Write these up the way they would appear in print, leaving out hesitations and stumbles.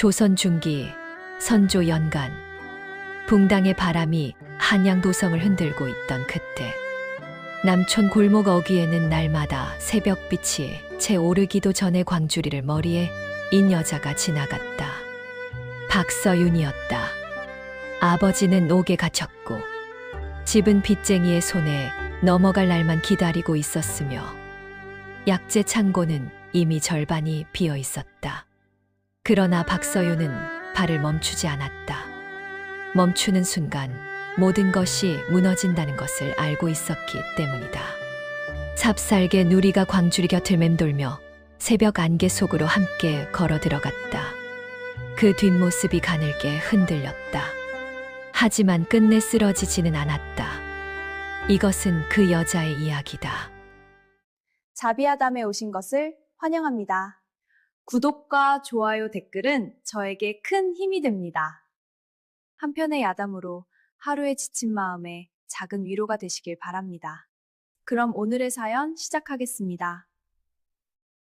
조선 중기 선조 연간 붕당의 바람이 한양도성을 흔들고 있던 그때 남촌 골목 어귀에는 날마다 새벽빛이 채 오르기도 전에 광주리를 머리에 인 여자가 지나갔다. 박서윤이었다. 아버지는 옥에 갇혔고 집은 빚쟁이의 손에 넘어갈 날만 기다리고 있었으며 약재 창고는 이미 절반이 비어 있었다. 그러나 박서윤은 발을 멈추지 않았다. 멈추는 순간 모든 것이 무너진다는 것을 알고 있었기 때문이다. 삽살개 누리가 광주리 곁을 맴돌며 새벽 안개 속으로 함께 걸어 들어갔다. 그 뒷모습이 가늘게 흔들렸다. 하지만 끝내 쓰러지지는 않았다. 이것은 그 여자의 이야기다. 자비아담에 오신 것을 환영합니다. 구독과 좋아요, 댓글은 저에게 큰 힘이 됩니다. 한편의 야담으로 하루의 지친 마음에 작은 위로가 되시길 바랍니다. 그럼 오늘의 사연 시작하겠습니다.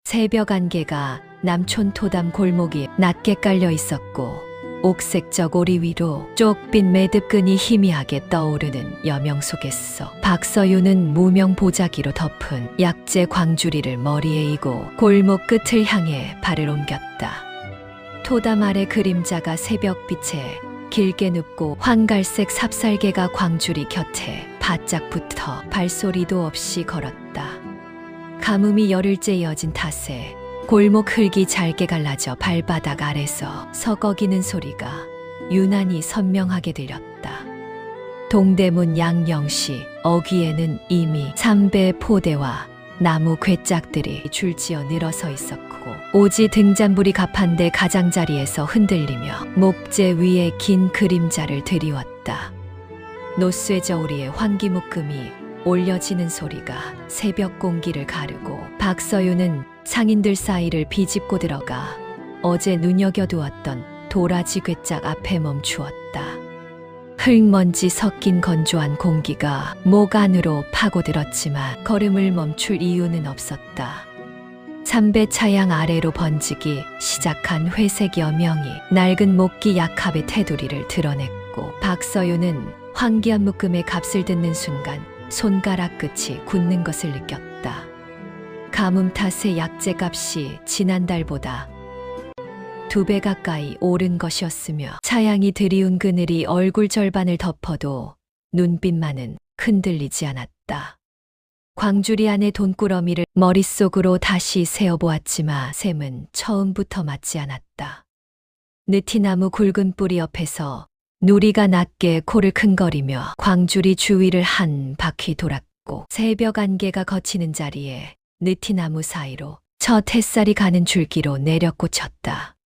새벽 안개가 남촌 토담 골목이 낮게 깔려 있었고 옥색적 오리 위로 쪽빛 매듭끈이 희미하게 떠오르는 여명 속에서 박서윤은 무명 보자기로 덮은 약재 광주리를 머리에 이고 골목 끝을 향해 발을 옮겼다. 토담 아래 그림자가 새벽빛에 길게 눕고 황갈색 삽살개가 광주리 곁에 바짝 붙어 발소리도 없이 걸었다. 가뭄이 열흘째 이어진 탓에 골목 흙이 잘게 갈라져 발바닥 아래서 서걱이는 소리가 유난히 선명하게 들렸다. 동대문 양영시 어귀에는 이미 삼배 포대와 나무 궤짝들이 줄지어 늘어서 있었고 오지 등잔불이 가판대 가장자리에서 흔들리며 목재 위에 긴 그림자를 드리웠다. 노쇠 저우리에 환기묶음이 올려지는 소리가 새벽 공기를 가르고 박서윤은 상인들 사이를 비집고 들어가 어제 눈여겨두었던 도라지 궤짝 앞에 멈추었다. 흙먼지 섞인 건조한 공기가 목 안으로 파고들었지만 걸음을 멈출 이유는 없었다. 삼배 차양 아래로 번지기 시작한 회색 여명이 낡은 목기 약합의 테두리를 드러냈고 박서윤은 환기한 묶음의 값을 듣는 순간 손가락 끝이 굳는 것을 느꼈다. 가뭄 탓에 약재값이 지난달보다 2배 가까이 오른 것이었으며 차양이 드리운 그늘이 얼굴 절반을 덮어도 눈빛만은 흔들리지 않았다. 광주리 안의 돈꾸러미를 머릿속으로 다시 세어보았지만 셈은 처음부터 맞지 않았다. 느티나무 굵은 뿌리 옆에서 누리가 낮게 코를 킁거리며 광주리 주위를 한 바퀴 돌았고 새벽 안개가 걷히는 자리에 느티나무 사이로 첫 햇살이 가는 줄기로 내려 꽂혔다.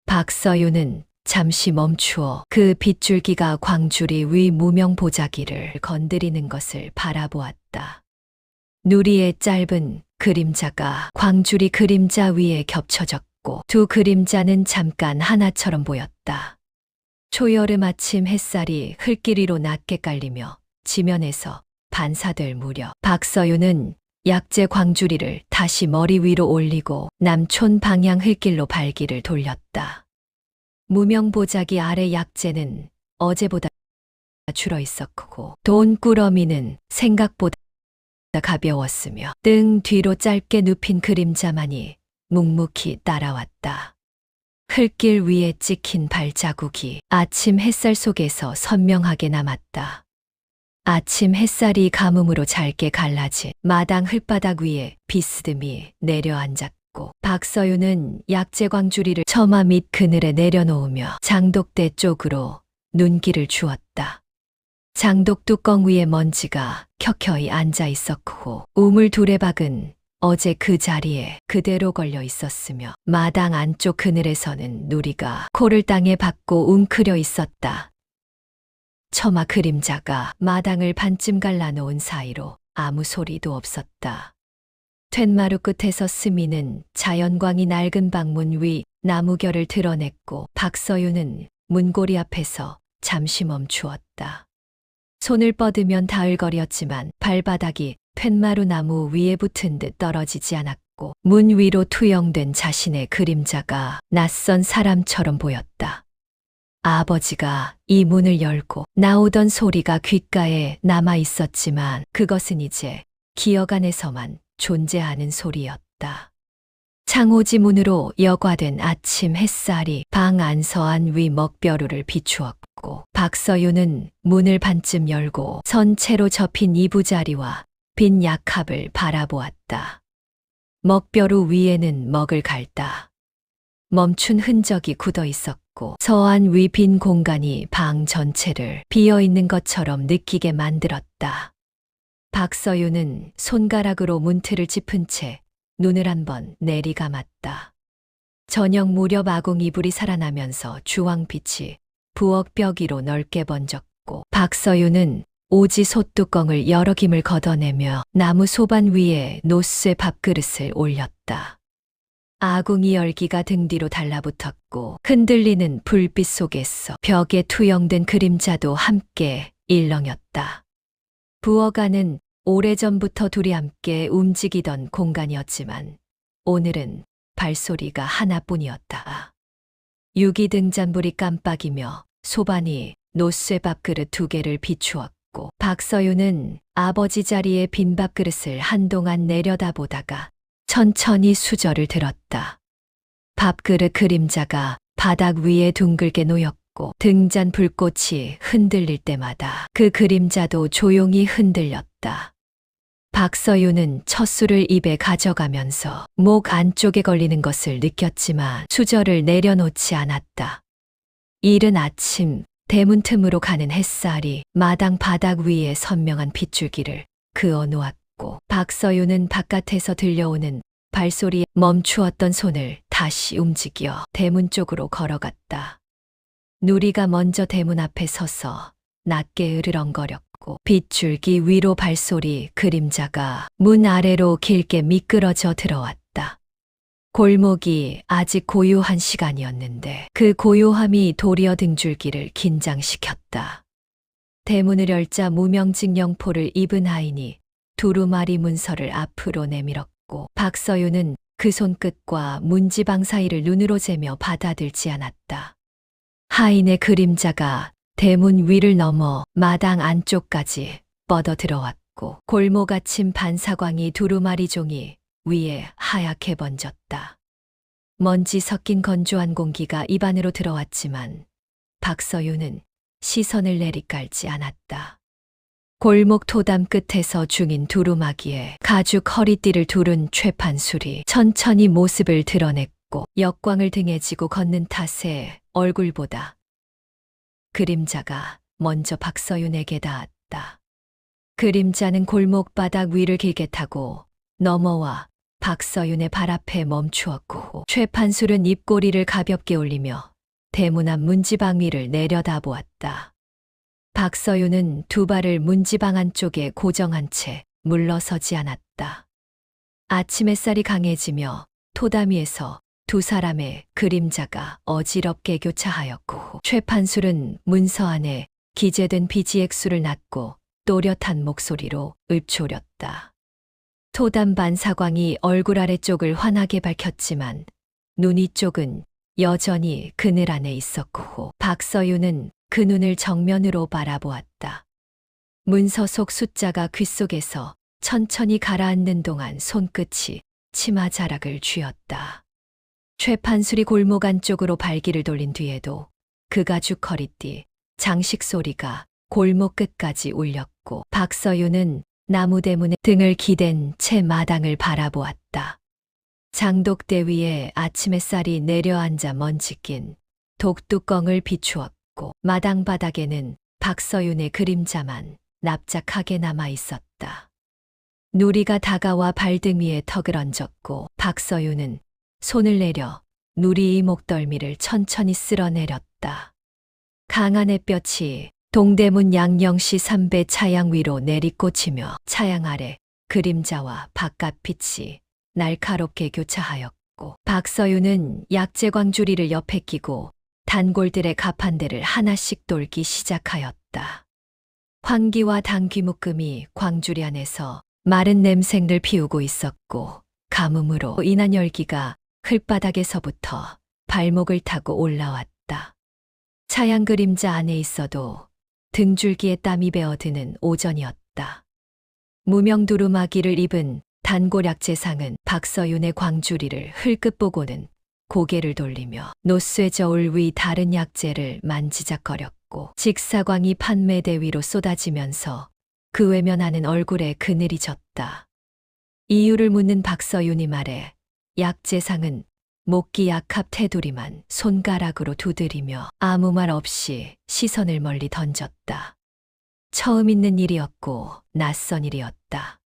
박서윤은 잠시 멈추어 그 빗줄기가 광주리 위 무명 보자기를 건드리는 것을 바라보았다. 누리의 짧은 그림자가 광주리 그림자 위에 겹쳐졌고 두 그림자는 잠깐 하나처럼 보였다. 초여름 아침 햇살이 흙길 위로 낮게 깔리며 지면에서 반사될 무렵 박서윤은 약재 광주리를 다시 머리 위로 올리고 남촌 방향 흙길로 발길을 돌렸다. 무명 보자기 아래 약재는 어제보다 줄어 있었고 돈꾸러미는 생각보다 가벼웠으며 등 뒤로 짧게 눕힌 그림자만이 묵묵히 따라왔다. 흙길 위에 찍힌 발자국이 아침 햇살 속에서 선명하게 남았다. 아침 햇살이 가뭄으로 잘게 갈라진 마당 흙바닥 위에 비스듬히 내려앉았고 박서윤은 약재 광주리를 처마 밑 그늘에 내려놓으며 장독대 쪽으로 눈길을 주었다. 장독 뚜껑 위에 먼지가 켜켜이 앉아 있었고 우물 두레박은 어제 그 자리에 그대로 걸려 있었으며 마당 안쪽 그늘에서는 누리가 코를 땅에 박고 웅크려 있었다. 처마 그림자가 마당을 반쯤 갈라놓은 사이로 아무 소리도 없었다. 툇마루 끝에서 스미는 자연광이 낡은 방문 위 나무결을 드러냈고 박서윤은 문고리 앞에서 잠시 멈추었다. 손을 뻗으면 다을거렸지만 발바닥이 툇마루 나무 위에 붙은 듯 떨어지지 않았고 보였고 문 위로 투영된 자신의 그림자가 낯선 사람처럼 보였다. 아버지가 이 문을 열고 나오던 소리가 귓가에 남아 있었지만 그것은 이제 기억 안에서만 존재하는 소리였다. 창호지 문으로 여과된 아침 햇살이 방 안서안 위 먹벼루를 비추었고 박서윤은 문을 반쯤 열고 선 채로 접힌 이부자리와 빈 약합을 바라보았다. 먹벼루 위에는 먹을 갈다. 멈춘 흔적이 굳어 있었고 서안 위 빈 공간이 방 전체를 비어 있는 것처럼 느끼게 만들었다. 박서윤은 손가락으로 문틀을 짚은 채 눈을 한번 내리감았다. 저녁 무렵 아궁 이불이 살아나면서 주황빛이 부엌 벽 위로 넓게 번졌고 박서윤은 오지 솥뚜껑을 여러 김을 걷어내며 나무 소반 위에 노쇠 밥그릇을 올렸다. 아궁이 열기가 등 뒤로 달라붙었고 흔들리는 불빛 속에서 벽에 투영된 그림자도 함께 일렁였다. 부엌 안은 오래전부터 둘이 함께 움직이던 공간이었지만 오늘은 발소리가 하나뿐이었다. 유기 등잔불이 깜빡이며 소반이 노쇠 밥그릇 2개를 비추었고 박서윤은 아버지 자리에 빈 밥그릇을 한동안 내려다보다가 천천히 수저를 들었다. 밥그릇 그림자가 바닥 위에 둥글게 놓였고 등잔 불꽃이 흔들릴 때마다 그 그림자도 조용히 흔들렸다. 박서윤은 첫 술을 입에 가져가면서 목 안쪽에 걸리는 것을 느꼈지만 수저를 내려놓지 않았다. 이른 아침 대문 틈으로 가는 햇살이 마당 바닥 위에 선명한 핏줄기를 그어 놓았고 박서윤은 바깥에서 들려오는 발소리에 멈추었던 손을 다시 움직여 대문 쪽으로 걸어갔다. 누리가 먼저 대문 앞에 서서 낮게 으르렁거렸고 빗줄기 위로 발소리 그림자가 문 아래로 길게 미끄러져 들어왔다. 골목이 아직 고요한 시간이었는데 그 고요함이 도리어 등줄기를 긴장시켰다. 대문을 열자 무명직 영포를 입은 하인이 두루마리 문서를 앞으로 내밀었고 박서윤은 그 손끝과 문지방 사이를 눈으로 재며 받아들지 않았다. 하인의 그림자가 대문 위를 넘어 마당 안쪽까지 뻗어 들어왔고 골목 아침 반사광이 두루마리 종이 위에 하얗게 번졌다. 먼지 섞인 건조한 공기가 입안으로 들어왔지만 박서윤은 시선을 내리깔지 않았다. 골목 토담 끝에서 중인 두루마기에 가죽 허리띠를 두른 최판술이 천천히 모습을 드러냈고 역광을 등에 지고 걷는 탓에 얼굴보다 그림자가 먼저 박서윤에게 닿았다. 그림자는 골목바닥 위를 길게 타고 넘어와 박서윤의 발 앞에 멈추었고 최판술은 입꼬리를 가볍게 올리며 대문 앞 문지방 위를 내려다보았다. 박서윤은 두 발을 문지방 안쪽에 고정한 채 물러서지 않았다. 아침 햇살이 강해지며 토담 위에서 두 사람의 그림자가 어지럽게 교차하였고 최판술은 문서 안에 기재된 비지액수를 낳고 또렷한 목소리로 읊조렸다. 토담 반사광이 얼굴 아래쪽을 환하게 밝혔지만 눈 위쪽은 여전히 그늘 안에 있었고 박서윤은 그 눈을 정면으로 바라보았다. 문서 속 숫자가 귓속에서 천천히 가라앉는 동안 손끝이 치마 자락을 쥐었다. 최판술이 골목 안쪽으로 발길을 돌린 뒤에도 그 가죽 허리띠, 장식 소리가 골목 끝까지 울렸고 박서윤은 나무 대문에 등을 기댄 채 마당을 바라보았다. 장독대 위에 아침 햇살이 내려앉아 먼지 낀 독뚜껑을 비추었고 마당 바닥에는 박서윤의 그림자만 납작하게 남아 있었다. 누리가 다가와 발등 위에 턱을 얹었고 박서윤은 손을 내려 누리의 목덜미를 천천히 쓸어내렸다. 강한 햇볕이 동대문 양영시 3배 차양 위로 내리꽂히며 차양 아래 그림자와 바깥빛이 날카롭게 교차하였고 박서윤은 약재광주리를 옆에 끼고 단골들의 가판대를 하나씩 돌기 시작하였다. 황기와 당귀 묶음이 광주리 안에서 마른 냄새를 피우고 있었고 가뭄으로 인한 열기가 흙바닥에서부터 발목을 타고 올라왔다. 차양 그림자 안에 있어도 등줄기에 땀이 배어드는 오전이었다. 무명두루마기를 입은 단골 약재상은 박서윤의 광주리를 흘끗 보고는 고개를 돌리며 노쇠 저울 위 다른 약재를 만지작거렸고 직사광이 판매대 위로 쏟아지면서 그 외면하는 얼굴에 그늘이 졌다. 이유를 묻는 박서윤이 말에 약재상은 목기 약합 테두리만 손가락으로 두드리며 아무 말 없이 시선을 멀리 던졌다. 처음 있는 일이었고 낯선 일이었다.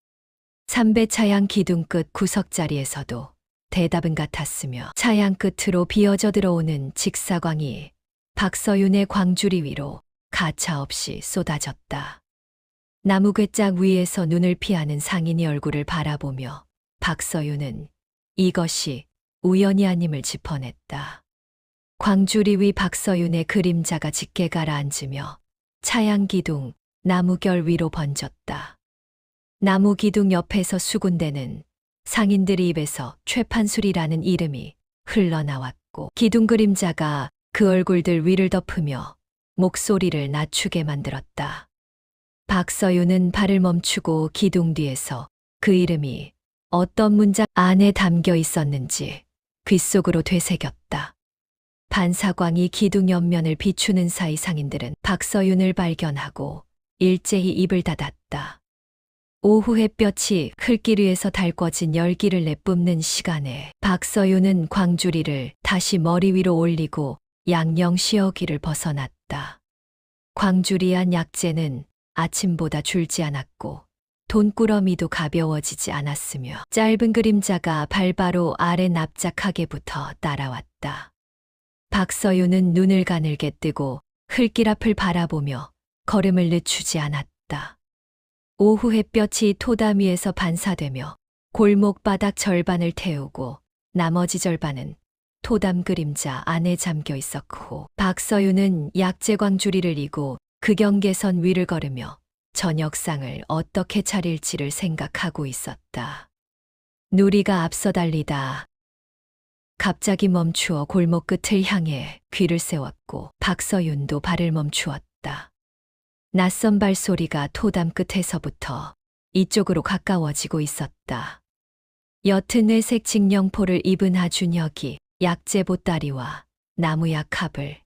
삼배 차양 기둥 끝 구석자리에서도 대답은 같았으며 차양 끝으로 비어져 들어오는 직사광이 박서윤의 광주리 위로 가차없이 쏟아졌다. 나무 괴짝 위에서 눈을 피하는 상인의 얼굴을 바라보며 박서윤은 이것이 우연이 아님을 짚어냈다. 광주리 위 박서윤의 그림자가 짙게 가라앉으며 차양 기둥 나무결 위로 번졌다. 나무 기둥 옆에서 수군대는 상인들의 입에서 최판술이라는 이름이 흘러나왔고 기둥 그림자가 그 얼굴들 위를 덮으며 목소리를 낮추게 만들었다. 박서윤은 발을 멈추고 기둥 뒤에서 그 이름이 어떤 문장 안에 담겨 있었는지 귓속으로 되새겼다. 반사광이 기둥 옆면을 비추는 사이 상인들은 박서윤을 발견하고 일제히 입을 닫았다. 오후 햇볕이 흘길 위에서 달궈진 열기를 내뿜는 시간에 박서윤은 광주리를 다시 머리 위로 올리고 양영 시어기를 벗어났다. 광주리한 약재는 아침보다 줄지 않았고 돈꾸러미도 가벼워지지 않았으며 짧은 그림자가 발바로 아래 납작하게 붙어 따라왔다. 박서윤은 눈을 가늘게 뜨고 흘길 앞을 바라보며 걸음을 늦추지 않았다. 오후 햇볕이 토담 위에서 반사되며 골목 바닥 절반을 태우고 나머지 절반은 토담 그림자 안에 잠겨 있었고 박서윤은 약재광주리를 이고 그 경계선 위를 걸으며 저녁상을 어떻게 차릴지를 생각하고 있었다. 누리가 앞서 달리다 갑자기 멈추어 골목 끝을 향해 귀를 세웠고 박서윤도 발을 멈추었다. 낯선 발소리가 토담 끝에서부터 이쪽으로 가까워지고 있었다. 옅은 회색 직령포를 입은 하준혁이 약재 보따리와 나무 약합을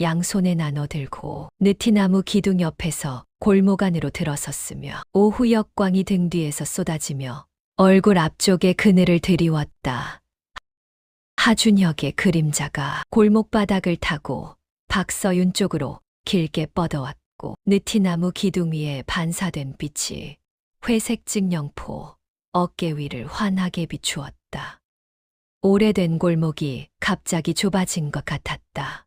양손에 나눠 들고 느티나무 기둥 옆에서 골목 안으로 들어섰으며 오후 역광이 등 뒤에서 쏟아지며 얼굴 앞쪽에 그늘을 드리웠다. 하준혁의 그림자가 골목 바닥을 타고 박서윤 쪽으로 길게 뻗어왔고 느티나무 기둥 위에 반사된 빛이 회색 직령포 어깨 위를 환하게 비추었다. 오래된 골목이 갑자기 좁아진 것 같았다.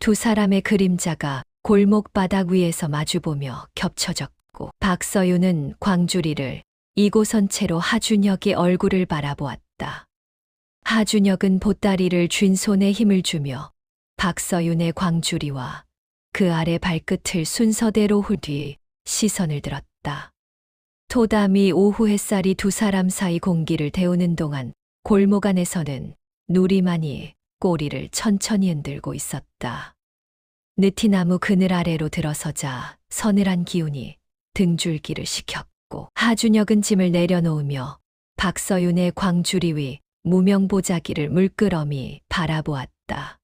두 사람의 그림자가 골목 바닥 위에서 마주보며 겹쳐졌고 박서윤은 광주리를 이고선 채로 하준혁의 얼굴을 바라보았다. 하준혁은 보따리를 쥔 손에 힘을 주며 박서윤의 광주리와 그 아래 발끝을 순서대로 후뒤 시선을 들었다. 토담이 오후 햇살이 두 사람 사이 공기를 데우는 동안 골목 안에서는 누리만이 꼬리를 천천히 흔들고 있었다. 느티나무 그늘 아래로 들어서자 서늘한 기운이 등줄기를 식혔고 하준혁은 짐을 내려놓으며 박서윤의 광주리 위 무명보자기를 물끄러미 바라보았다.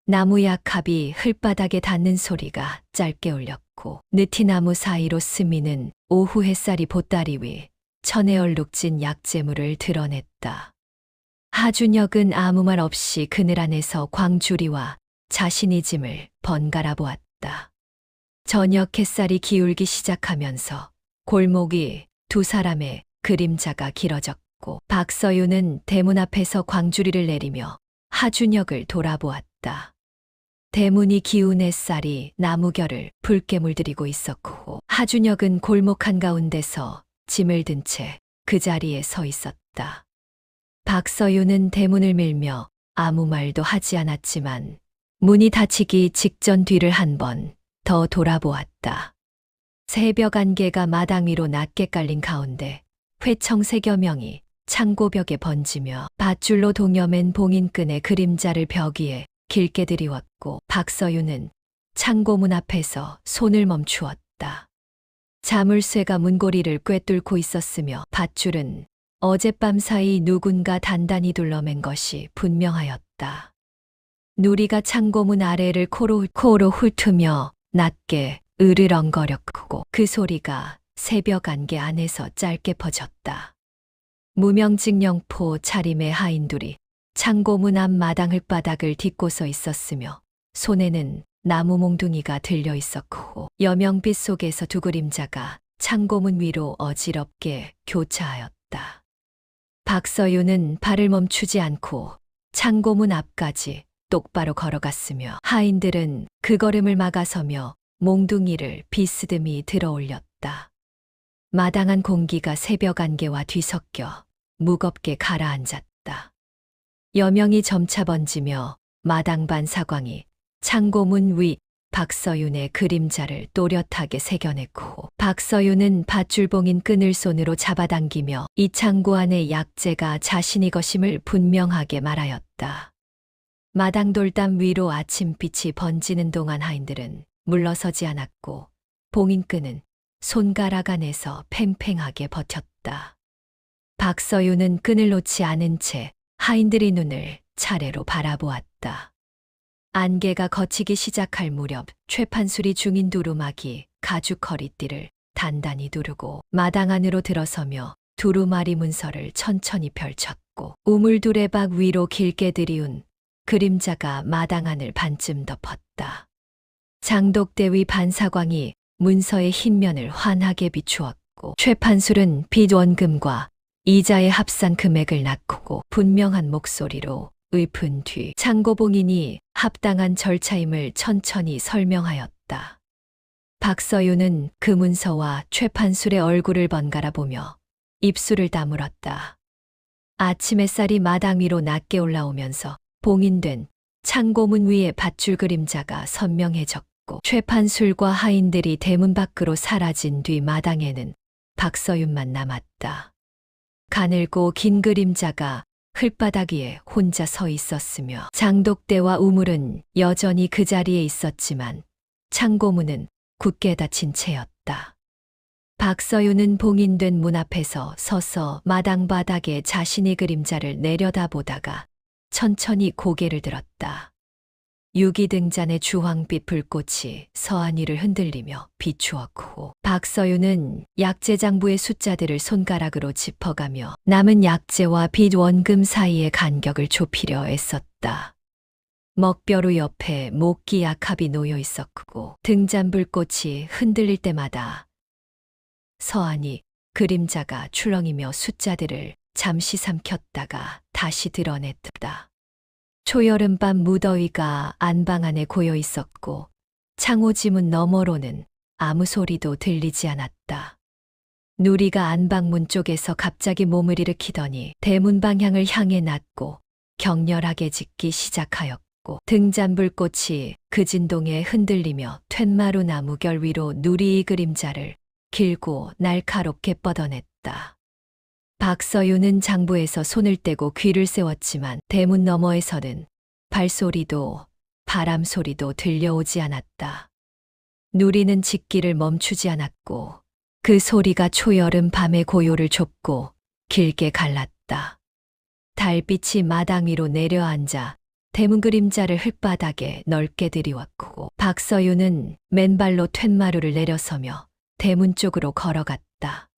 나무 약합이 흙바닥에 닿는 소리가 짧게 울렸고 느티나무 사이로 스미는 오후 햇살이 보따리 위 천에 얼룩진 약재물을 드러냈다. 하준혁은 아무 말 없이 그늘 안에서 광주리와 자신의 짐을 번갈아 보았다. 저녁 햇살이 기울기 시작하면서 골목이 두 사람의 그림자가 길어졌고 박서윤은 대문 앞에서 광주리를 내리며 하준혁을 돌아보았다. 대문이 기운 햇살이 나무결을 붉게 물들이고 있었고 하준혁은 골목 한가운데서 짐을 든 채 그 자리에 서 있었다. 박서윤은 대문을 밀며 아무 말도 하지 않았지만 문이 닫히기 직전 뒤를 한 번 더 돌아보았다. 새벽 안개가 마당 위로 낮게 깔린 가운데 회청 3여 명이 창고벽에 번지며 밧줄로 동여맨 봉인끈의 그림자를 벽 위에 길게 들이웠고 박서윤은 창고문 앞에서 손을 멈추었다. 자물쇠가 문고리를 꿰뚫고 있었으며 밧줄은 어젯밤 사이 누군가 단단히 둘러맨 것이 분명하였다. 누리가 창고문 아래를 코로 훑으며 낮게 으르렁거렸고 그 소리가 새벽 안개 안에서 짧게 퍼졌다. 무명직령포 차림의 하인들이 창고문 앞 마당 흙바닥을 딛고서 있었으며 손에는 나무 몽둥이가 들려 있었고 여명빛 속에서 두 그림자가 창고문 위로 어지럽게 교차하였다. 박서윤은 발을 멈추지 않고 창고문 앞까지 똑바로 걸어갔으며 하인들은 그 걸음을 막아서며 몽둥이를 비스듬히 들어 올렸다. 마당한 공기가 새벽 안개와 뒤섞여 무겁게 가라앉았다. 여명이 점차 번지며 마당반 사광이 창고문 위 박서윤의 그림자를 또렷하게 새겨냈고 박서윤은 밧줄봉인 끈을 손으로 잡아당기며 이 창고 안의 약재가 자신이 것임을 분명하게 말하였다. 마당 돌담 위로 아침빛이 번지는 동안 하인들은 물러서지 않았고 봉인끈은 손가락 안에서 팽팽하게 버텼다. 박서윤은 끈을 놓지 않은 채 하인들의 눈을 차례로 바라보았다. 안개가 걷히기 시작할 무렵 최판술이 중인 두루마기 가죽 허리띠를 단단히 두르고 마당 안으로 들어서며 두루마리 문서를 천천히 펼쳤고 우물 두레박 위로 길게 들이운 그림자가 마당 안을 반쯤 덮었다. 장독대위 반사광이 문서의 흰면을 환하게 비추었고 최판술은 빚 원금과 이자의 합산 금액을 nak고 분명한 목소리로 읊은 뒤 창고봉인이 합당한 절차임을 천천히 설명하였다. 박서윤은 그 문서와 최판술의 얼굴을 번갈아 보며 입술을 다물었다. 아침 햇살이 마당 위로 낮게 올라오면서 봉인된 창고문 위의 밧줄 그림자가 선명해졌고 최판술과 하인들이 대문 밖으로 사라진 뒤 마당에는 박서윤만 남았다. 가늘고 긴 그림자가 흙바닥 위에 혼자 서 있었으며 장독대와 우물은 여전히 그 자리에 있었지만 창고문은 굳게 닫힌 채였다. 박서윤은 봉인된 문 앞에서 서서 마당 바닥에 자신의 그림자를 내려다보다가 천천히 고개를 들었다. 유기등잔의 주황빛 불꽃이 서한 위를 흔들리며 비추었고 박서윤은 약재장부의 숫자들을 손가락으로 짚어가며 남은 약재와 빚 원금 사이의 간격을 좁히려 애썼다. 먹벼루 옆에 목기 약합이 놓여 있었고 등잔 불꽃이 흔들릴 때마다 서한이 그림자가 출렁이며 숫자들을 잠시 삼켰다가 다시 드러냈다. 초여름밤 무더위가 안방 안에 고여 있었고 창호지문 너머로는 아무 소리도 들리지 않았다. 누리가 안방문 쪽에서 갑자기 몸을 일으키더니 대문 방향을 향해 났고 격렬하게 짖기 시작하였고 등잔 불꽃이 그 진동에 흔들리며 툇마루 나무결 위로 누리의 그림자를 길고 날카롭게 뻗어냈다. 박서윤은 장부에서 손을 떼고 귀를 세웠지만 대문 너머에서는 발소리도 바람 소리도 들려오지 않았다. 누리는 짖기를 멈추지 않았고 그 소리가 초여름 밤의 고요를 좁고 길게 갈랐다. 달빛이 마당 위로 내려앉아 대문 그림자를 흙바닥에 넓게 들이왔고 박서윤은 맨발로 툇마루를 내려서며 대문 쪽으로 걸어갔다.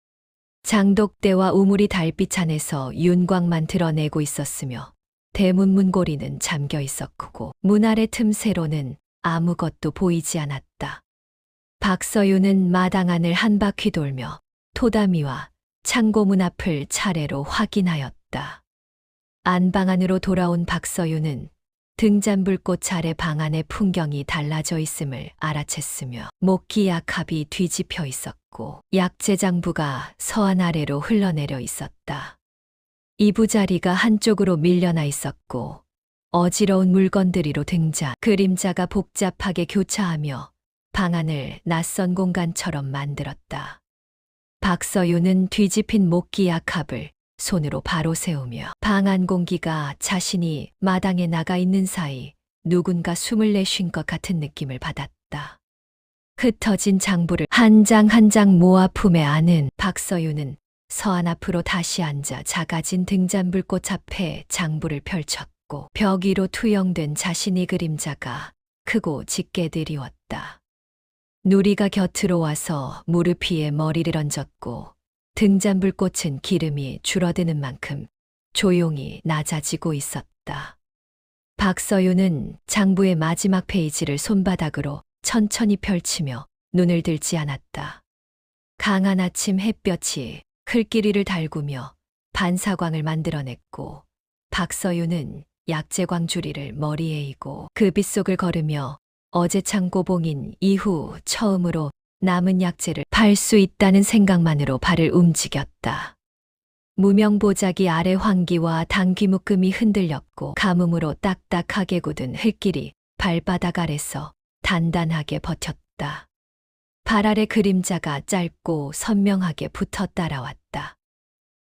장독대와 우물이 달빛 안에서 윤광만 드러내고 있었으며 대문 문고리는 잠겨 있었고 문 아래 틈새로는 아무것도 보이지 않았다. 박서윤은 마당 안을 한 바퀴 돌며 토다미와 창고문 앞을 차례로 확인하였다. 안방 안으로 돌아온 박서윤은 등잔불꽃 아래 방 안의 풍경이 달라져 있음을 알아챘으며 목기 약합이 뒤집혀 있었고 약재장부가 서안 아래로 흘러내려 있었다. 이부자리가 한쪽으로 밀려나 있었고 어지러운 물건들이로 등잔, 그림자가 복잡하게 교차하며 방 안을 낯선 공간처럼 만들었다. 박서윤은 뒤집힌 목기 약합을 손으로 바로 세우며 방 안 공기가 자신이 마당에 나가 있는 사이 누군가 숨을 내쉰 것 같은 느낌을 받았다. 흩어진 장부를 한 장 한 장 모아 품에 안은 박서윤은 서안 앞으로 다시 앉아 작아진 등잔불꽃 앞에 장부를 펼쳤고 벽 위로 투영된 자신의 그림자가 크고 짙게 드리웠다. 누리가 곁으로 와서 무릎 위에 머리를 얹었고 등잔불꽃은 기름이 줄어드는 만큼 조용히 낮아지고 있었다. 박서윤은 장부의 마지막 페이지를 손바닥으로 천천히 펼치며 눈을 들지 않았다. 강한 아침 햇볕이 흘기리를 달구며 반사광을 만들어냈고 박서윤은 약재광 주리를 머리에 이고 그 빗속을 걸으며 어제 창고봉인 이후 처음으로 남은 약재를 팔 수 있다는 생각만으로 발을 움직였다. 무명보자기 아래 환기와 당귀 묶음이 흔들렸고 가뭄으로 딱딱하게 굳은 흙길이 발바닥 아래서 단단하게 버텼다. 발 아래 그림자가 짧고 선명하게 붙어 따라왔다.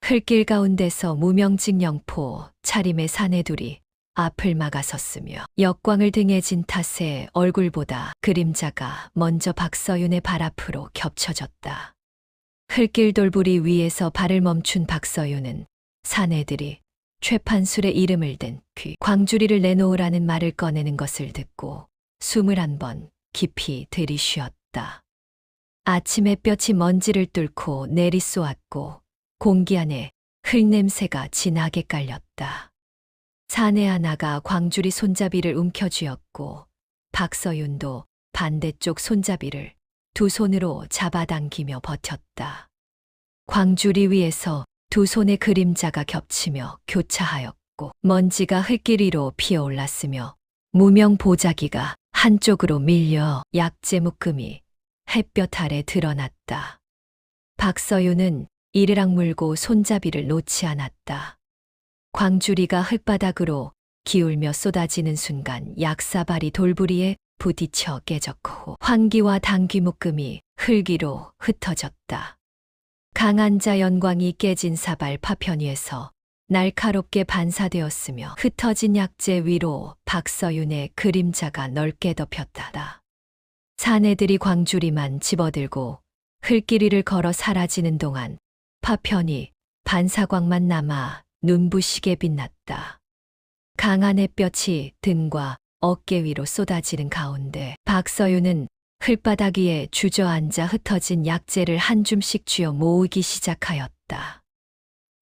흙길 가운데서 무명직 영포 차림의 사내둘이 앞을 막아섰으며 역광을 등에 진 탓에 얼굴보다 그림자가 먼저 박서윤의 발 앞으로 겹쳐졌다. 흙길 돌부리 위에서 발을 멈춘 박서윤은 사내들이 최판술의 이름을 댄 귀 광주리를 내놓으라는 말을 꺼내는 것을 듣고 숨을 한 번 깊이 들이쉬었다. 아침 햇볕이 먼지를 뚫고 내리쏘았고 공기 안에 흙냄새가 진하게 깔렸다. 사내 하나가 광주리 손잡이를 움켜쥐었고 박서윤도 반대쪽 손잡이를 두 손으로 잡아당기며 버텼다. 광주리 위에서 두 손의 그림자가 겹치며 교차하였고 먼지가 흙길 위로 피어올랐으며 무명 보자기가 한쪽으로 밀려 약재 묶음이 햇볕 아래 드러났다. 박서윤은 이르락 물고 손잡이를 놓지 않았다. 광주리가 흙바닥으로 기울며 쏟아지는 순간 약사발이 돌부리에 부딪혀 깨졌고 환기와 당귀 묶음이 흙 위로 흩어졌다. 강한 자연광이 깨진 사발 파편 위에서 날카롭게 반사되었으며 흩어진 약재 위로 박서윤의 그림자가 넓게 덮였다. 사내들이 광주리만 집어들고 흙길 위를 걸어 사라지는 동안 파편이 반사광만 남아 눈부시게 빛났다. 강한 햇볕이 등과 어깨 위로 쏟아지는 가운데 박서윤은 흙바닥 위에 주저앉아 흩어진 약재를 한 줌씩 쥐어 모으기 시작하였다.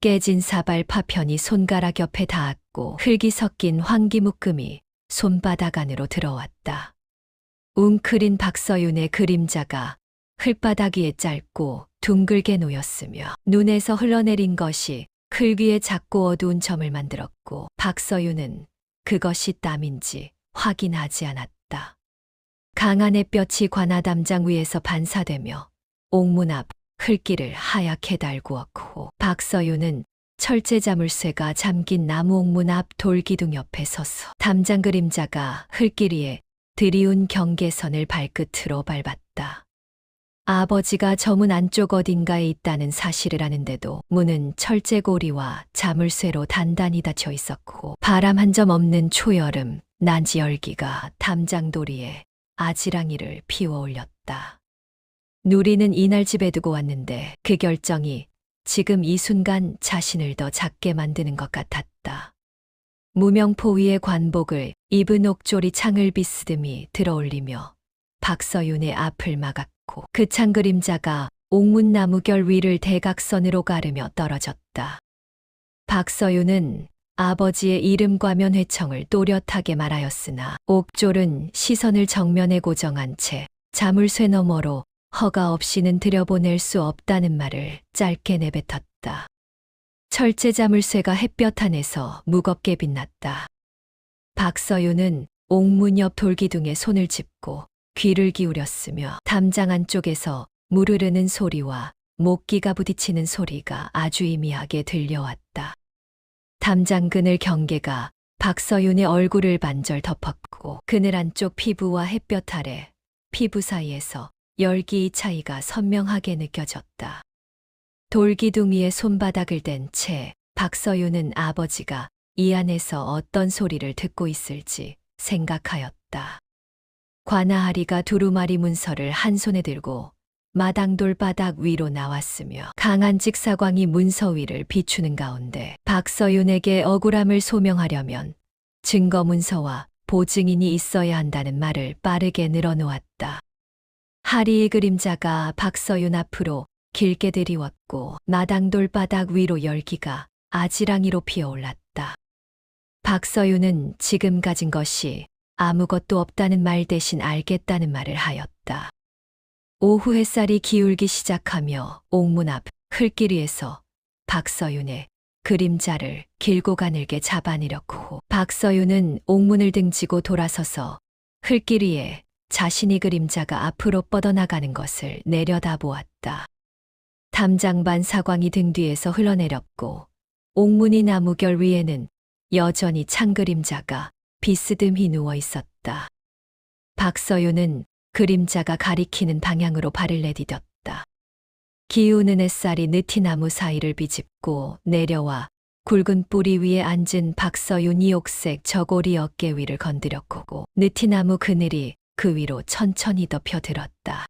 깨진 사발 파편이 손가락 옆에 닿았고 흙이 섞인 황기 묶음이 손바닥 안으로 들어왔다. 웅크린 박서윤의 그림자가 흙바닥 위에 짧고 둥글게 놓였으며 눈에서 흘러내린 것이 흙 위에 작고 어두운 점을 만들었고 박서윤은 그것이 땀인지 확인하지 않았다. 강한 햇볕이 관아담장 위에서 반사되며 옥문 앞 흙길을 하얗게 달구었고 박서윤은 철제자물쇠가 잠긴 나무 옥문 앞 돌기둥 옆에 서서 담장 그림자가 흙길 위에 드리운 경계선을 발끝으로 밟았다. 아버지가 저 문 안쪽 어딘가에 있다는 사실을 아는데도 문은 철제고리와 자물쇠로 단단히 닫혀 있었고 바람 한 점 없는 초여름 난지 열기가 담장도리에 아지랑이를 피워 올렸다. 누리는 이날 집에 두고 왔는데 그 결정이 지금 이 순간 자신을 더 작게 만드는 것 같았다. 무명포 위의 관복을 입은 옥조리 창을 비스듬히 들어올리며 박서윤의 앞을 막았고 그 창 그림자가 옥문나무결 위를 대각선으로 가르며 떨어졌다. 박서윤은 아버지의 이름과 면회청을 또렷하게 말하였으나 옥졸은 시선을 정면에 고정한 채 자물쇠 너머로 허가 없이는 들여보낼 수 없다는 말을 짧게 내뱉었다. 철제 자물쇠가 햇볕 안에서 무겁게 빛났다. 박서윤은 옥문 옆 돌기둥에 손을 짚고 귀를 기울였으며 담장 안쪽에서 물 흐르는 소리와 목기가 부딪히는 소리가 아주 희미하게 들려왔다. 담장 그늘 경계가 박서윤의 얼굴을 반절 덮었고 그늘 안쪽 피부와 햇볕 아래 피부 사이에서 열기의 차이가 선명하게 느껴졌다. 돌기둥 위에 손바닥을 댄 채 박서윤은 아버지가 이 안에서 어떤 소리를 듣고 있을지 생각하였다. 관아아리가 두루마리 문서를 한 손에 들고 마당돌 바닥 위로 나왔으며 강한 직사광이 문서 위를 비추는 가운데 박서윤에게 억울함을 소명하려면 증거 문서와 보증인이 있어야 한다는 말을 빠르게 늘어놓았다. 하리의 그림자가 박서윤 앞으로 길게 들이웠고 마당돌 바닥 위로 열기가 아지랑이로 피어올랐다. 박서윤은 지금 가진 것이 아무것도 없다는 말 대신 알겠다는 말을 하였다. 오후 햇살이 기울기 시작하며 옥문 앞 흙길 위에서 박서윤의 그림자를 길고 가늘게 잡아내렸고 박서윤은 옥문을 등지고 돌아서서 흙길 위에 자신의 그림자가 앞으로 뻗어나가는 것을 내려다보았다. 담장반 사광이 등 뒤에서 흘러내렸고 옥문이 나무결 위에는 여전히 창 그림자가 비스듬히 누워 있었다. 박서윤은 그림자가 가리키는 방향으로 발을 내디뎠다. 기우는 햇살이 느티나무 사이를 비집고 내려와 굵은 뿌리 위에 앉은 박서윤이 녹색 저고리 어깨 위를 건드렸고 느티나무 그늘이 그 위로 천천히 덮여들었다.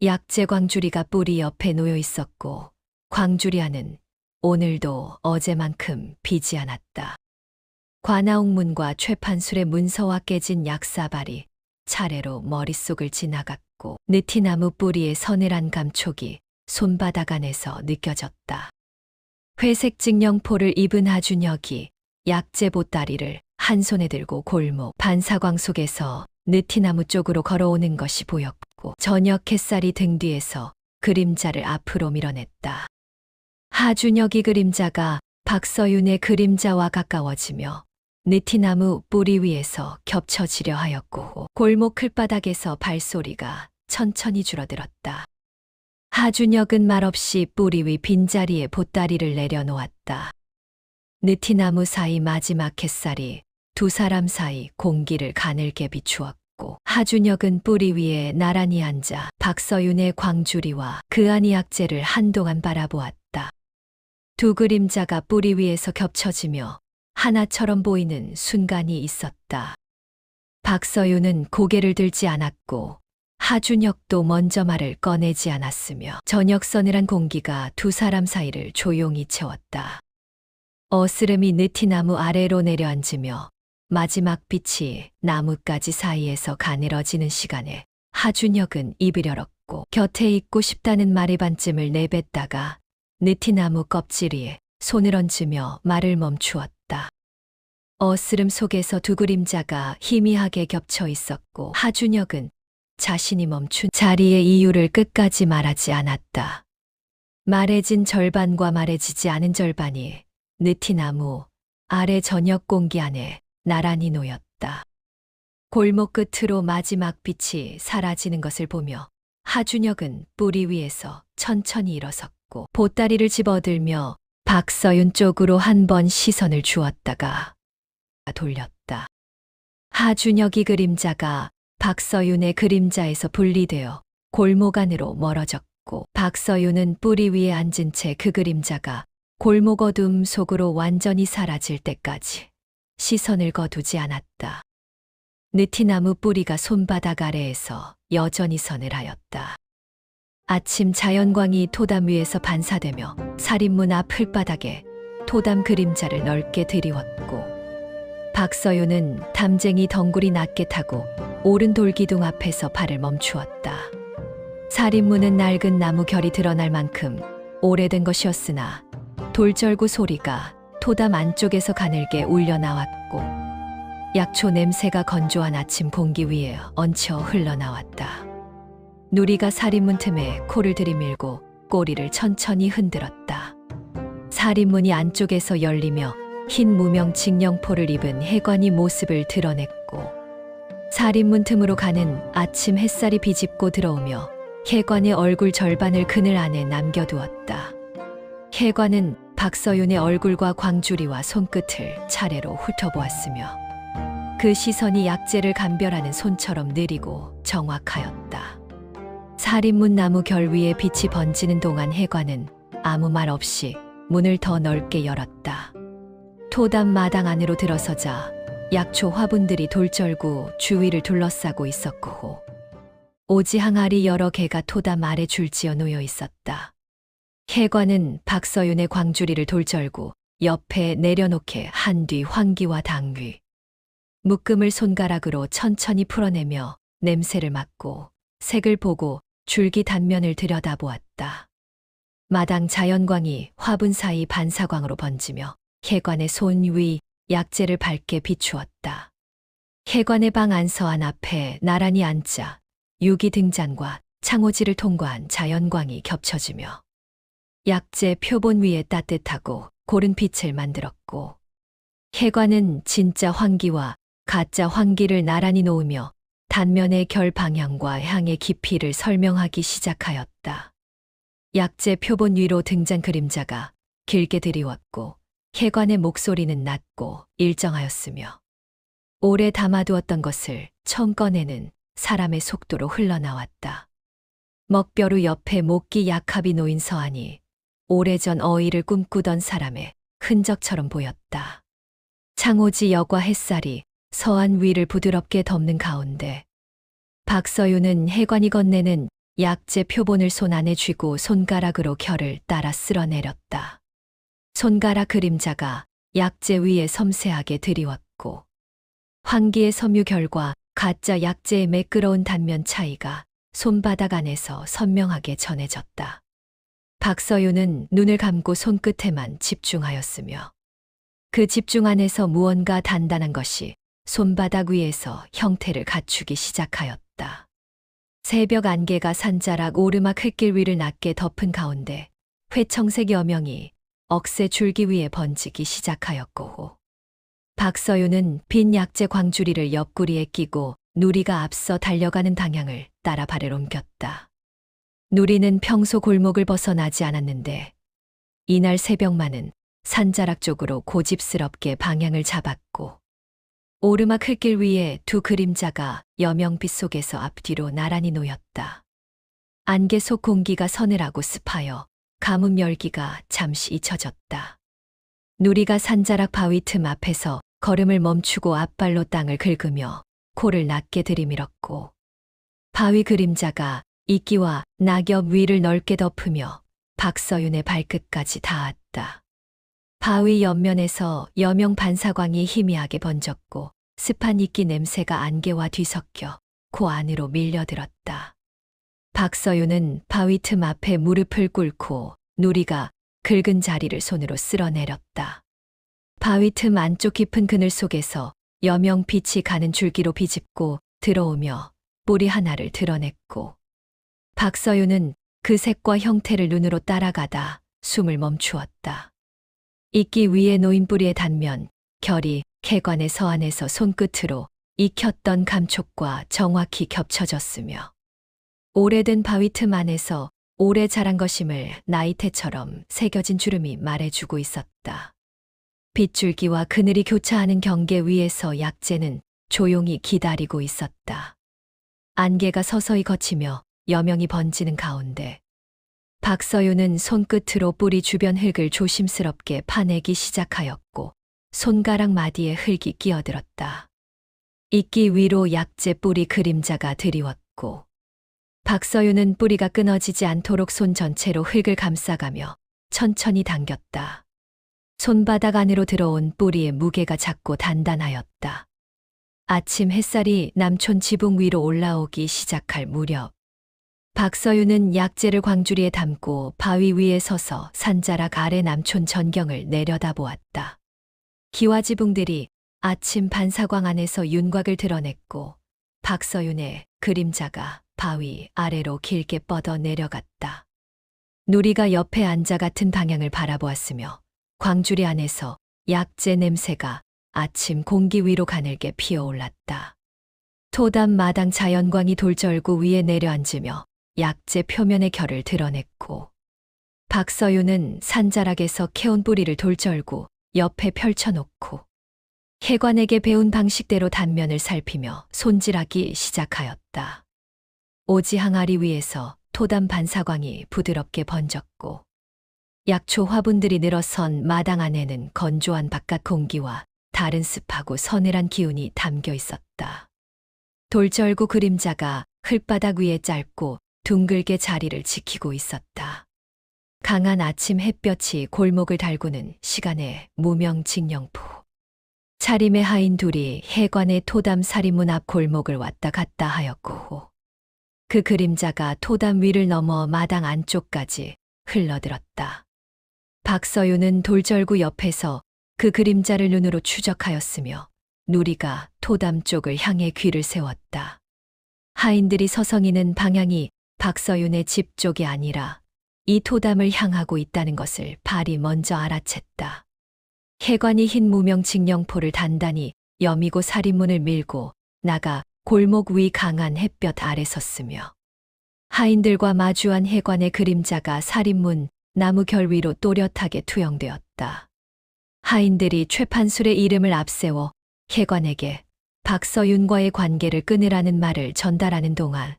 약재 광주리가 뿌리 옆에 놓여 있었고 광주리 안은 오늘도 어제만큼 비지 않았다. 관아옥문과 최판술의 문서와 깨진 약사발이 차례로 머릿속을 지나갔고 느티나무 뿌리의 서늘한 감촉이 손바닥 안에서 느껴졌다. 회색 직령포를 입은 하준혁이 약재 보따리를 한 손에 들고 골목 반사광 속에서 느티나무 쪽으로 걸어오는 것이 보였고 저녁 햇살이 등 뒤에서 그림자를 앞으로 밀어냈다. 하준혁이 그림자가 박서윤의 그림자와 가까워지며 느티나무 뿌리 위에서 겹쳐지려 하였고 골목 클바닥에서 발소리가 천천히 줄어들었다. 하준혁은 말없이 뿌리 위 빈자리에 보따리를 내려놓았다. 느티나무 사이 마지막 햇살이 두 사람 사이 공기를 가늘게 비추었고 하준혁은 뿌리 위에 나란히 앉아 박서윤의 광주리와 그 안의 약재를 한동안 바라보았다. 두 그림자가 뿌리 위에서 겹쳐지며 하나처럼 보이는 순간이 있었다. 박서윤은 고개를 들지 않았고 하준혁도 먼저 말을 꺼내지 않았으며 저녁 서늘한 공기가 두 사람 사이를 조용히 채웠다. 어스름이 느티나무 아래로 내려앉으며 마지막 빛이 나뭇가지 사이에서 가늘어지는 시간에 하준혁은 입을 열었고 곁에 있고 싶다는 말의 반쯤을 내뱉다가 느티나무 껍질 위에 손을 얹으며 말을 멈추었다. 어스름 속에서 두 그림자가 희미하게 겹쳐 있었고 하준혁은 자신이 멈춘 자리의 이유를 끝까지 말하지 않았다. 말해진 절반과 말해지지 않은 절반이 느티나무 아래 저녁 공기 안에 나란히 놓였다. 골목 끝으로 마지막 빛이 사라지는 것을 보며 하준혁은 뿌리 위에서 천천히 일어섰고 보따리를 집어들며 박서윤 쪽으로 한 번 시선을 주었다가 돌렸다. 하준혁이 그림자가 박서윤의 그림자에서 분리되어 골목 안으로 멀어졌고 박서윤은 뿌리 위에 앉은 채 그 그림자가 골목 어둠 속으로 완전히 사라질 때까지 시선을 거두지 않았다. 느티나무 뿌리가 손바닥 아래에서 여전히 서늘하였다. 아침 자연광이 토담 위에서 반사되며 살인문 앞 풀바닥에 토담 그림자를 넓게 들이웠고 박서윤은 담쟁이 덩굴이 낮게 타고 오른 돌기둥 앞에서 발을 멈추었다. 살인문은 낡은 나무 결이 드러날 만큼 오래된 것이었으나 돌절구 소리가 토담 안쪽에서 가늘게 울려 나왔고 약초 냄새가 건조한 아침 공기 위에 얹혀 흘러나왔다. 누리가 살인문 틈에 코를 들이밀고 꼬리를 천천히 흔들었다. 살인문이 안쪽에서 열리며 흰 무명 직령포를 입은 해관이 모습을 드러냈고 살인문 틈으로 가는 아침 햇살이 비집고 들어오며 해관의 얼굴 절반을 그늘 안에 남겨두었다. 해관은 박서윤의 얼굴과 광주리와 손끝을 차례로 훑어보았으며 그 시선이 약재를 감별하는 손처럼 느리고 정확하였다. 살인문 나무 결 위에 빛이 번지는 동안 해관은 아무 말 없이 문을 더 넓게 열었다. 토담 마당 안으로 들어서자 약초 화분들이 돌절구 주위를 둘러싸고 있었고 오지 항아리 여러 개가 토담 아래 줄지어 놓여 있었다. 혜관은 박서윤의 광주리를 돌절구 옆에 내려놓게 한 뒤 황기와 당귀, 묶음을 손가락으로 천천히 풀어내며 냄새를 맡고 색을 보고 줄기 단면을 들여다보았다. 마당 자연광이 화분 사이 반사광으로 번지며 혜관의 손 위 약재를 밝게 비추었다. 혜관의 방 안서안 앞에 나란히 앉자 유기 등잔과 창호지를 통과한 자연광이 겹쳐지며 약재 표본 위에 따뜻하고 고른 빛을 만들었고 혜관은 진짜 황기와 가짜 황기를 나란히 놓으며 단면의 결 방향과 향의 깊이를 설명하기 시작하였다. 약재 표본 위로 등잔 그림자가 길게 드리웠고 혜관의 목소리는 낮고 일정하였으며 오래 담아두었던 것을 처음 꺼내는 사람의 속도로 흘러나왔다. 먹벼루 옆에 목기 약합이 놓인 서안이 오래전 어이를 꿈꾸던 사람의 흔적처럼 보였다. 창호지 여과 햇살이 서안 위를 부드럽게 덮는 가운데 박서윤은 혜관이 건네는 약재 표본을 손 안에 쥐고 손가락으로 결을 따라 쓸어내렸다. 손가락 그림자가 약재 위에 섬세하게 드리웠고 황기의 섬유 결과 가짜 약재의 매끄러운 단면 차이가 손바닥 안에서 선명하게 전해졌다. 박서윤은 눈을 감고 손끝에만 집중하였으며 그 집중 안에서 무언가 단단한 것이 손바닥 위에서 형태를 갖추기 시작하였다. 새벽 안개가 산자락 오르막 흙길 위를 낮게 덮은 가운데 회청색 여명이 억새 줄기 위에 번지기 시작하였고 박서윤은 빈 약재 광주리를 옆구리에 끼고 누리가 앞서 달려가는 방향을 따라 발을 옮겼다. 누리는 평소 골목을 벗어나지 않았는데 이날 새벽만은 산자락 쪽으로 고집스럽게 방향을 잡았고 오르막 흙길 위에 두 그림자가 여명빛 속에서 앞뒤로 나란히 놓였다. 안개 속 공기가 서늘하고 습하여 가뭄 열기가 잠시 잊혀졌다. 누리가 산자락 바위 틈 앞에서 걸음을 멈추고 앞발로 땅을 긁으며 코를 낮게 들이밀었고 바위 그림자가 이끼와 낙엽 위를 넓게 덮으며 박서윤의 발끝까지 닿았다. 바위 옆면에서 여명 반사광이 희미하게 번졌고 습한 이끼 냄새가 안개와 뒤섞여 코 안으로 밀려들었다. 박서윤은 바위 틈 앞에 무릎을 꿇고 누리가 긁은 자리를 손으로 쓸어내렸다. 바위 틈 안쪽 깊은 그늘 속에서 여명 빛이 가는 줄기로 비집고 들어오며 뿌리 하나를 드러냈고 박서윤은 그 색과 형태를 눈으로 따라가다 숨을 멈추었다. 이끼 위에 놓인 뿌리의 단면, 결이 혜관의 서안에서 손끝으로 익혔던 감촉과 정확히 겹쳐졌으며 오래된 바위 틈 안에서 오래 자란 것임을 나이테처럼 새겨진 주름이 말해주고 있었다. 빗줄기와 그늘이 교차하는 경계 위에서 약재는 조용히 기다리고 있었다. 안개가 서서히 걷히며 여명이 번지는 가운데 박서윤은 손끝으로 뿌리 주변 흙을 조심스럽게 파내기 시작하였고 손가락 마디에 흙이 끼어들었다. 이끼 위로 약재 뿌리 그림자가 드리웠고 박서윤은 뿌리가 끊어지지 않도록 손 전체로 흙을 감싸가며 천천히 당겼다. 손바닥 안으로 들어온 뿌리의 무게가 작고 단단하였다. 아침 햇살이 남촌 지붕 위로 올라오기 시작할 무렵 박서윤은 약재를 광주리에 담고 바위 위에 서서 산자락 아래 남촌 전경을 내려다보았다. 기와지붕들이 아침 반사광 안에서 윤곽을 드러냈고 박서윤의 그림자가 바위 아래로 길게 뻗어 내려갔다. 누리가 옆에 앉아 같은 방향을 바라보았으며 광주리 안에서 약재 냄새가 아침 공기 위로 가늘게 피어올랐다. 토담 마당 자연광이 돌절구 위에 내려앉으며 약재 표면의 결을 드러냈고 박서윤은 산자락에서 캐온 뿌리를 돌절구 옆에 펼쳐놓고 혜관에게 배운 방식대로 단면을 살피며 손질하기 시작하였다. 오지 항아리 위에서 토담 반사광이 부드럽게 번졌고 약초 화분들이 늘어선 마당 안에는 건조한 바깥 공기와 다른 습하고 서늘한 기운이 담겨 있었다. 돌절구 그림자가 흙바닥 위에 짧고 둥글게 자리를 지키고 있었다. 강한 아침 햇볕이 골목을 달구는 시간에 무명직령포. 차림의 하인 둘이 해관의 토담 사리문 앞 골목을 왔다 갔다 하였고 그 그림자가 토담 위를 넘어 마당 안쪽까지 흘러들었다. 박서윤은 돌절구 옆에서 그 그림자를 눈으로 추적하였으며 누리가 토담 쪽을 향해 귀를 세웠다. 하인들이 서성이는 방향이 박서윤의 집 쪽이 아니라 이 토담을 향하고 있다는 것을 발이 먼저 알아챘다. 해관이 흰 무명직령포를 단단히 여미고 사리문을 밀고 나가 골목 위 강한 햇볕 아래 섰으며 하인들과 마주한 해관의 그림자가 사리문 나무 결 위로 또렷하게 투영되었다. 하인들이 최판술의 이름을 앞세워 해관에게 박서윤과의 관계를 끊으라는 말을 전달하는 동안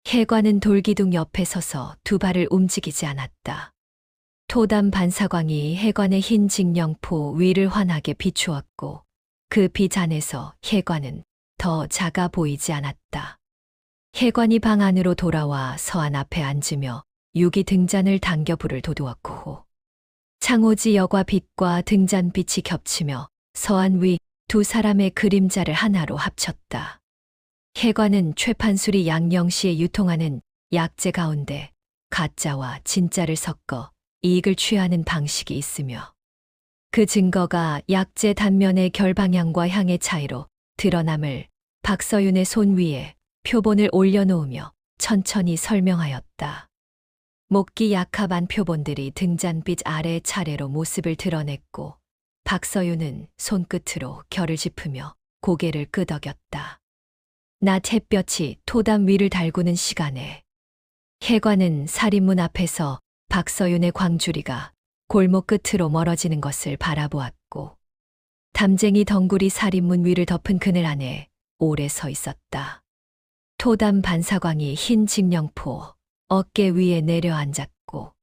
해관은 돌기둥 옆에 서서 두 발을 움직이지 않았다. 토담 반사광이 해관의 흰 직령포 위를 환하게 비추었고 그 빛 안에서 해관은 더 작아 보이지 않았다. 해관이 방 안으로 돌아와 서안 앞에 앉으며 유기 등잔을 당겨 불을 돋우었고 창호지 여과 빛과 등잔빛이 겹치며 서안 위 두 사람의 그림자를 하나로 합쳤다. 해관은 최판술이 양령시에 유통하는 약재 가운데 가짜와 진짜를 섞어 이익을 취하는 방식이 있으며 그 증거가 약재 단면의 결방향과 향의 차이로 드러남을 박서윤의 손 위에 표본을 올려놓으며 천천히 설명하였다. 목기 약합한 표본들이 등잔빛 아래 차례로 모습을 드러냈고 박서윤은 손끝으로 결을 짚으며 고개를 끄덕였다. 낮 햇볕이 토담 위를 달구는 시간에 해관은 사리문 앞에서 박서윤의 광주리가 골목 끝으로 멀어지는 것을 바라보았고 담쟁이 덩굴이 사리문 위를 덮은 그늘 안에 오래 서 있었다. 토담 반사광이 흰 직령포 어깨 위에 내려앉았고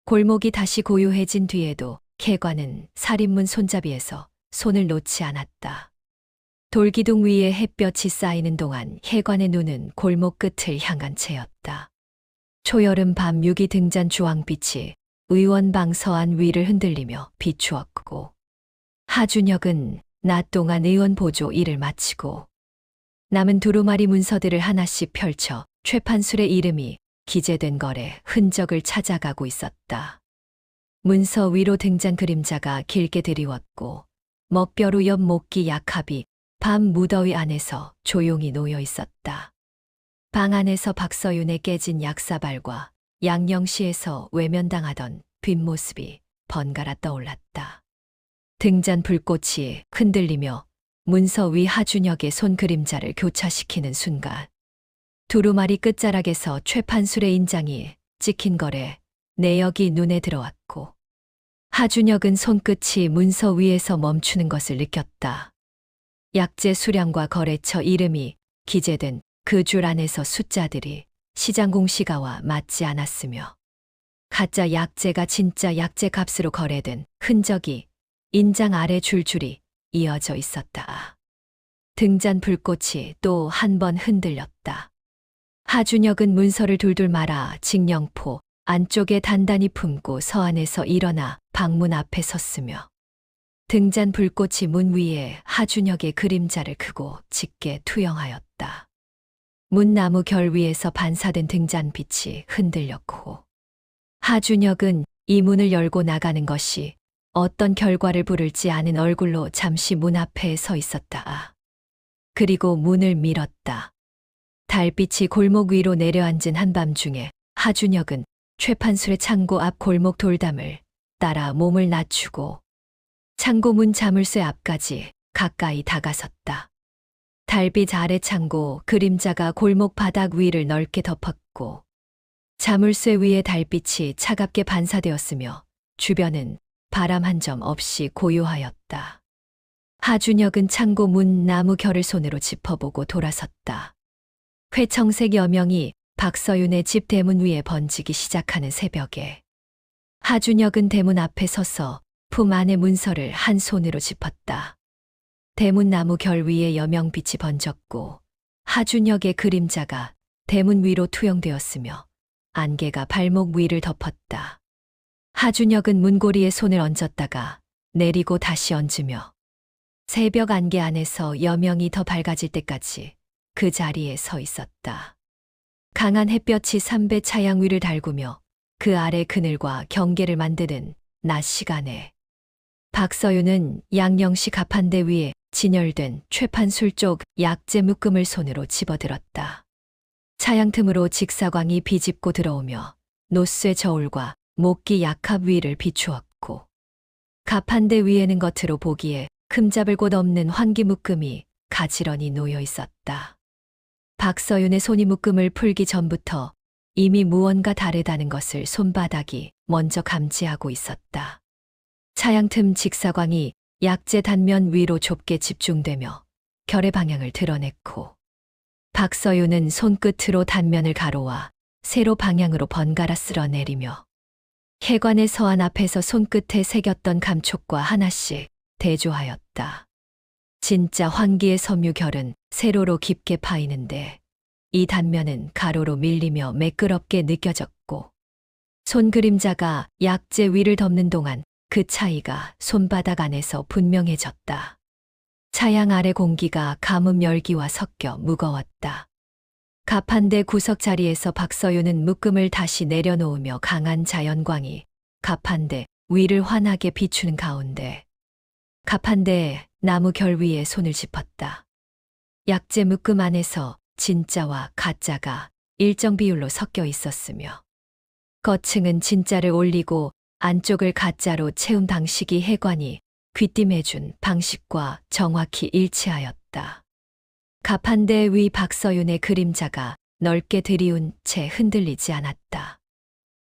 골목이 다시 고요해진 뒤에도 해관은 사리문 손잡이에서 손을 놓지 않았다. 돌기둥 위에 햇볕이 쌓이는 동안 해관의 눈은 골목 끝을 향한 채였다. 초여름 밤 유기 등잔 주황빛이 의원방 서안 위를 흔들리며 비추었고 하준혁은 낮 동안 의원 보조 일을 마치고 남은 두루마리 문서들을 하나씩 펼쳐 최판술의 이름이 기재된 걸에 흔적을 찾아가고 있었다. 문서 위로 등잔 그림자가 길게 드리웠고 먹벼루 옆 목기 약합이 밤 무더위 안에서 조용히 놓여 있었다. 방 안에서 박서윤의 깨진 약사발과 양령시에서 외면당하던 뒷모습이 번갈아 떠올랐다. 등잔 불꽃이 흔들리며 문서 위 하준혁의 손 그림자를 교차시키는 순간 두루마리 끝자락에서 최판술의 인장이 찍힌 거래 내역이 눈에 들어왔고 하준혁은 손끝이 문서 위에서 멈추는 것을 느꼈다. 약재 수량과 거래처 이름이 기재된 그 줄 안에서 숫자들이 시장 공시가와 맞지 않았으며 가짜 약재가 진짜 약재 값으로 거래된 흔적이 인장 아래 줄줄이 이어져 있었다. 등잔 불꽃이 또 한 번 흔들렸다. 하준혁은 문서를 둘둘 말아 직령포 안쪽에 단단히 품고 서안에서 일어나 방문 앞에 섰으며 등잔 불꽃이 문 위에 하준혁의 그림자를 크고 짙게 투영하였다. 문나무 결 위에서 반사된 등잔빛이 흔들렸고 하준혁은 이 문을 열고 나가는 것이 어떤 결과를 부를지 아는 얼굴로 잠시 문 앞에 서 있었다. 그리고 문을 밀었다. 달빛이 골목 위로 내려앉은 한밤중에 하준혁은 최판술의 창고 앞 골목 돌담을 따라 몸을 낮추고 창고 문 자물쇠 앞까지 가까이 다가섰다. 달빛 아래 창고 그림자가 골목 바닥 위를 넓게 덮었고 자물쇠 위에 달빛이 차갑게 반사되었으며 주변은 바람 한 점 없이 고요하였다. 하준혁은 창고 문 나무 결을 손으로 짚어보고 돌아섰다. 회청색 여명이 박서윤의 집 대문 위에 번지기 시작하는 새벽에 하준혁은 대문 앞에 서서 품 안의 문서를 한 손으로 짚었다. 대문 나무 결 위에 여명빛이 번졌고 하준혁의 그림자가 대문 위로 투영되었으며 안개가 발목 위를 덮었다. 하준혁은 문고리에 손을 얹었다가 내리고 다시 얹으며 새벽 안개 안에서 여명이 더 밝아질 때까지 그 자리에 서 있었다. 강한 햇볕이 삼배 차양 위를 달구며 그 아래 그늘과 경계를 만드는 낮 시간에 박서윤은 양령시 가판대 위에 진열된 최판술 쪽 약재 묶음을 손으로 집어들었다. 차양 틈으로 직사광이 비집고 들어오며 노쇠 저울과 목기 약합 위를 비추었고 가판대 위에는 겉으로 보기에 흠잡을 곳 없는 환기 묶음이 가지런히 놓여 있었다. 박서윤의 손이 묶음을 풀기 전부터 이미 무언가 다르다는 것을 손바닥이 먼저 감지하고 있었다. 차양 틈 직사광이 약재 단면 위로 좁게 집중되며 결의 방향을 드러냈고 박서윤은 손끝으로 단면을 가로와 세로 방향으로 번갈아 쓸어내리며 해관의 서안 앞에서 손끝에 새겼던 감촉과 하나씩 대조하였다. 진짜 환기의 섬유결은 세로로 깊게 파이는데 이 단면은 가로로 밀리며 매끄럽게 느껴졌고 손 그림자가 약재 위를 덮는 동안 그 차이가 손바닥 안에서 분명해졌다. 차양 아래 공기가 가뭄 열기와 섞여 무거웠다. 가판대 구석 자리에서 박서윤은 묶음을 다시 내려놓으며 강한 자연광이 가판대 위를 환하게 비추는 가운데 가판대에 나무 결 위에 손을 짚었다. 약재 묶음 안에서 진짜와 가짜가 일정 비율로 섞여 있었으며 겉층은 진짜를 올리고 안쪽을 가짜로 채운 방식이 해관이 귀띔해준 방식과 정확히 일치하였다. 가판대 위 박서윤의 그림자가 넓게 들이운 채 흔들리지 않았다.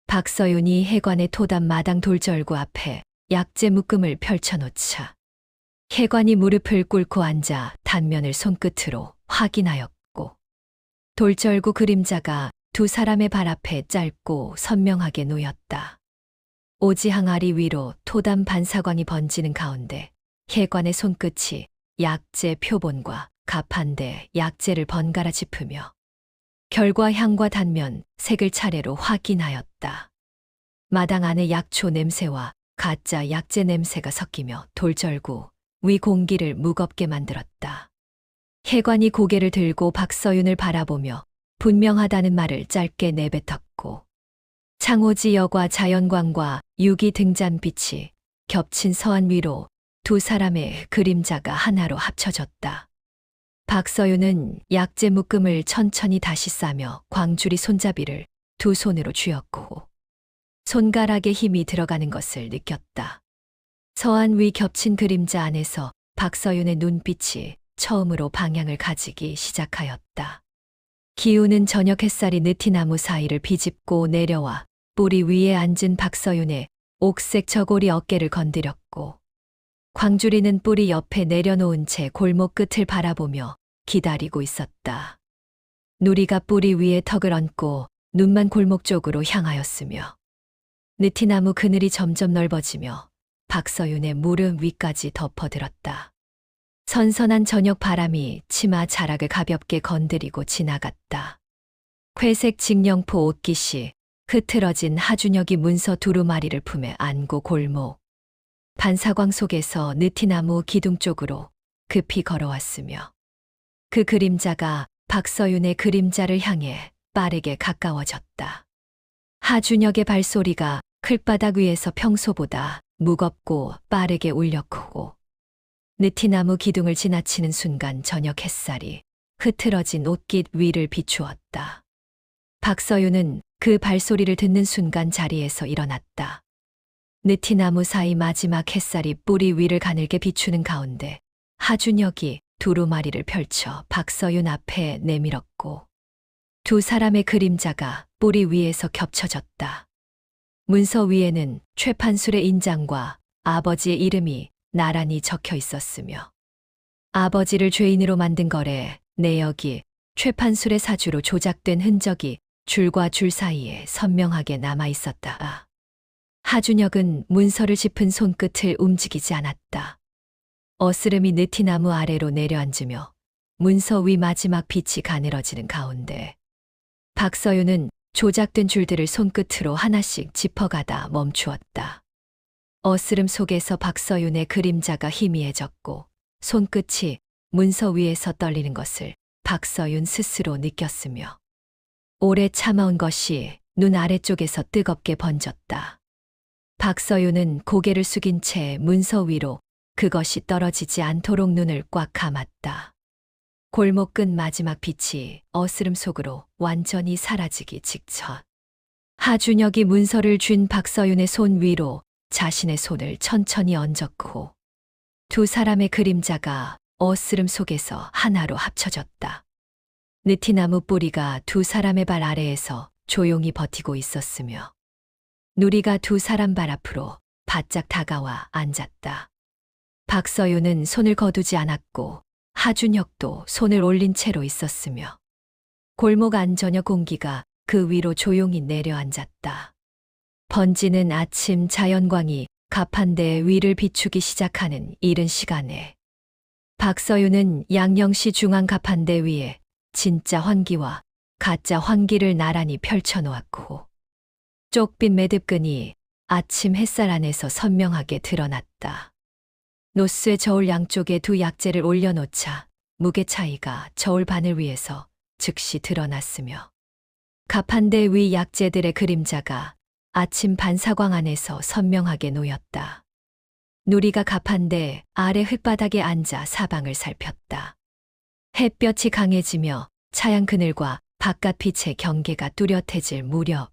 박서윤이 해관의 토담 마당 돌절구 앞에 약재 묶음을 펼쳐놓자 해관이 무릎을 꿇고 앉아 단면을 손끝으로 확인하였고 돌절구 그림자가 두 사람의 발 앞에 짧고 선명하게 놓였다. 오지 항아리 위로 토담 반사광이 번지는 가운데 해관의 손끝이 약재 표본과 가판대 약재를 번갈아 짚으며 결과 향과 단면, 색을 차례로 확인하였다. 마당 안의 약초 냄새와 가짜 약재 냄새가 섞이며 돌절구 위 공기를 무겁게 만들었다. 해관이 고개를 들고 박서윤을 바라보며 분명하다는 말을 짧게 내뱉었고 창호지 여과 자연광과 유기 등잔빛이 겹친 서안 위로 두 사람의 그림자가 하나로 합쳐졌다. 박서윤은 약재 묶음을 천천히 다시 싸며 광주리 손잡이를 두 손으로 쥐었고 손가락에 힘이 들어가는 것을 느꼈다. 서안 위 겹친 그림자 안에서 박서윤의 눈빛이 처음으로 방향을 가지기 시작하였다. 기우는 저녁 햇살이 느티나무 사이를 비집고 내려와 뿌리 위에 앉은 박서윤의 옥색 저고리 어깨를 건드렸고 광주리는 뿌리 옆에 내려놓은 채 골목 끝을 바라보며 기다리고 있었다. 누리가 뿌리 위에 턱을 얹고 눈만 골목 쪽으로 향하였으며 느티나무 그늘이 점점 넓어지며 박서윤의 무릎 위까지 덮어들었다. 선선한 저녁 바람이 치마 자락을 가볍게 건드리고 지나갔다. 회색 직령포 옷깃이 흐트러진 하준혁이 문서 두루마리를 품에 안고 골목 반사광 속에서 느티나무 기둥 쪽으로 급히 걸어왔으며 그 그림자가 박서윤의 그림자를 향해 빠르게 가까워졌다. 하준혁의 발소리가 클바닥 위에서 평소보다 무겁고 빠르게 울렸고 느티나무 기둥을 지나치는 순간 저녁 햇살이 흐트러진 옷깃 위를 비추었다. 박서윤은 그 발소리를 듣는 순간 자리에서 일어났다. 느티나무 사이 마지막 햇살이 뿌리 위를 가늘게 비추는 가운데 하준혁이 두루마리를 펼쳐 박서윤 앞에 내밀었고 두 사람의 그림자가 뿌리 위에서 겹쳐졌다. 문서 위에는 최판술의 인장과 아버지의 이름이 나란히 적혀 있었으며 아버지를 죄인으로 만든 거래 내역이 최판술의 사주로 조작된 흔적이 줄과 줄 사이에 선명하게 남아 있었다. 하준혁은 문서를 짚은 손끝을 움직이지 않았다. 어스름이 느티나무 아래로 내려앉으며 문서 위 마지막 빛이 가늘어지는 가운데 박서윤은 조작된 줄들을 손끝으로 하나씩 짚어가다 멈추었다. 어스름 속에서 박서윤의 그림자가 희미해졌고 손끝이 문서 위에서 떨리는 것을 박서윤 스스로 느꼈으며 오래 참아온 것이 눈 아래쪽에서 뜨겁게 번졌다. 박서윤은 고개를 숙인 채 문서 위로 그것이 떨어지지 않도록 눈을 꽉 감았다. 골목 끝 마지막 빛이 어스름 속으로 완전히 사라지기 직전. 하준혁이 문서를 쥔 박서윤의 손 위로 자신의 손을 천천히 얹었고 두 사람의 그림자가 어스름 속에서 하나로 합쳐졌다. 느티나무 뿌리가 두 사람의 발 아래에서 조용히 버티고 있었으며 누리가 두 사람 발 앞으로 바짝 다가와 앉았다. 박서윤은 손을 거두지 않았고 하준혁도 손을 올린 채로 있었으며 골목 안저녁 공기가 그 위로 조용히 내려앉았다. 번지는 아침 자연광이 가판대 위를 비추기 시작하는 이른 시간에 박서윤은 양령시 중앙 가판대 위에 진짜 환기와 가짜 환기를 나란히 펼쳐놓았고 쪽빛 매듭끈이 아침 햇살 안에서 선명하게 드러났다. 노스의 저울 양쪽에 두 약재를 올려놓자 무게 차이가 저울 바늘 위에서 즉시 드러났으며 가판대 위 약재들의 그림자가 아침 반사광 안에서 선명하게 놓였다. 누리가 가판대 아래 흙바닥에 앉아 사방을 살폈다. 햇볕이 강해지며 차양 그늘과 바깥빛의 경계가 뚜렷해질 무렵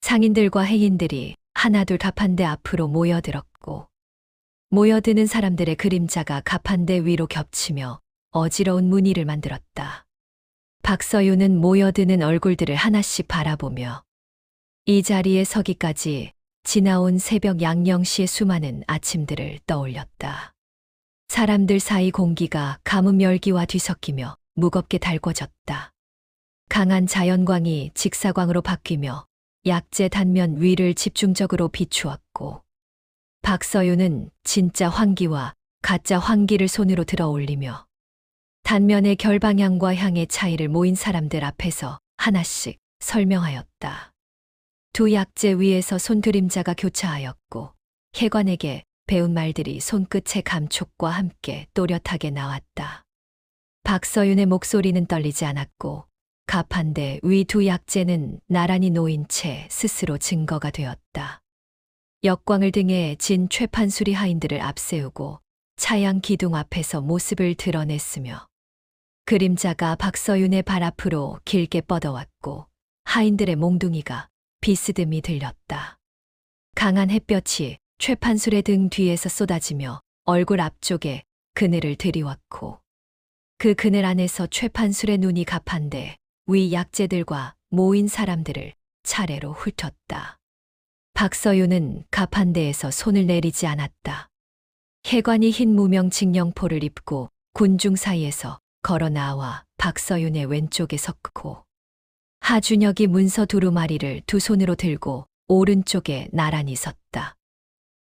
상인들과 해인들이 하나둘 가판대 앞으로 모여들었고 모여드는 사람들의 그림자가 가판대 위로 겹치며 어지러운 무늬를 만들었다. 박서윤은 모여드는 얼굴들을 하나씩 바라보며 이 자리에 서기까지 지나온 새벽 양령시의 수많은 아침들을 떠올렸다. 사람들 사이 공기가 가뭄 열기와 뒤섞이며 무겁게 달궈졌다. 강한 자연광이 직사광으로 바뀌며 약재 단면 위를 집중적으로 비추었고 박서윤은 진짜 환기와 가짜 환기를 손으로 들어 올리며 단면의 결방향과 향의 차이를 모인 사람들 앞에서 하나씩 설명하였다. 두 약재 위에서 손그림자가 교차하였고 혜관에게 배운 말들이 손끝의 감촉과 함께 또렷하게 나왔다. 박서윤의 목소리는 떨리지 않았고 가판대 위 두 약재는 나란히 놓인 채 스스로 증거가 되었다. 역광을 등에 진 최판수리 하인들을 앞세우고 차양 기둥 앞에서 모습을 드러냈으며 그림자가 박서윤의 발 앞으로 길게 뻗어왔고 하인들의 몽둥이가 비스듬히 들렸다. 강한 햇볕이 최판술의 등 뒤에서 쏟아지며 얼굴 앞쪽에 그늘을 드리웠고 그 그늘 안에서 최판술의 눈이 가판대 위 약재들과 모인 사람들을 차례로 훑었다. 박서윤은 가판대에서 손을 내리지 않았다. 혜관이 흰 무명 직령포를 입고 군중 사이에서 걸어 나와 박서윤의 왼쪽에 섰고 하준혁이 문서 두루마리를 두 손으로 들고 오른쪽에 나란히 섰다.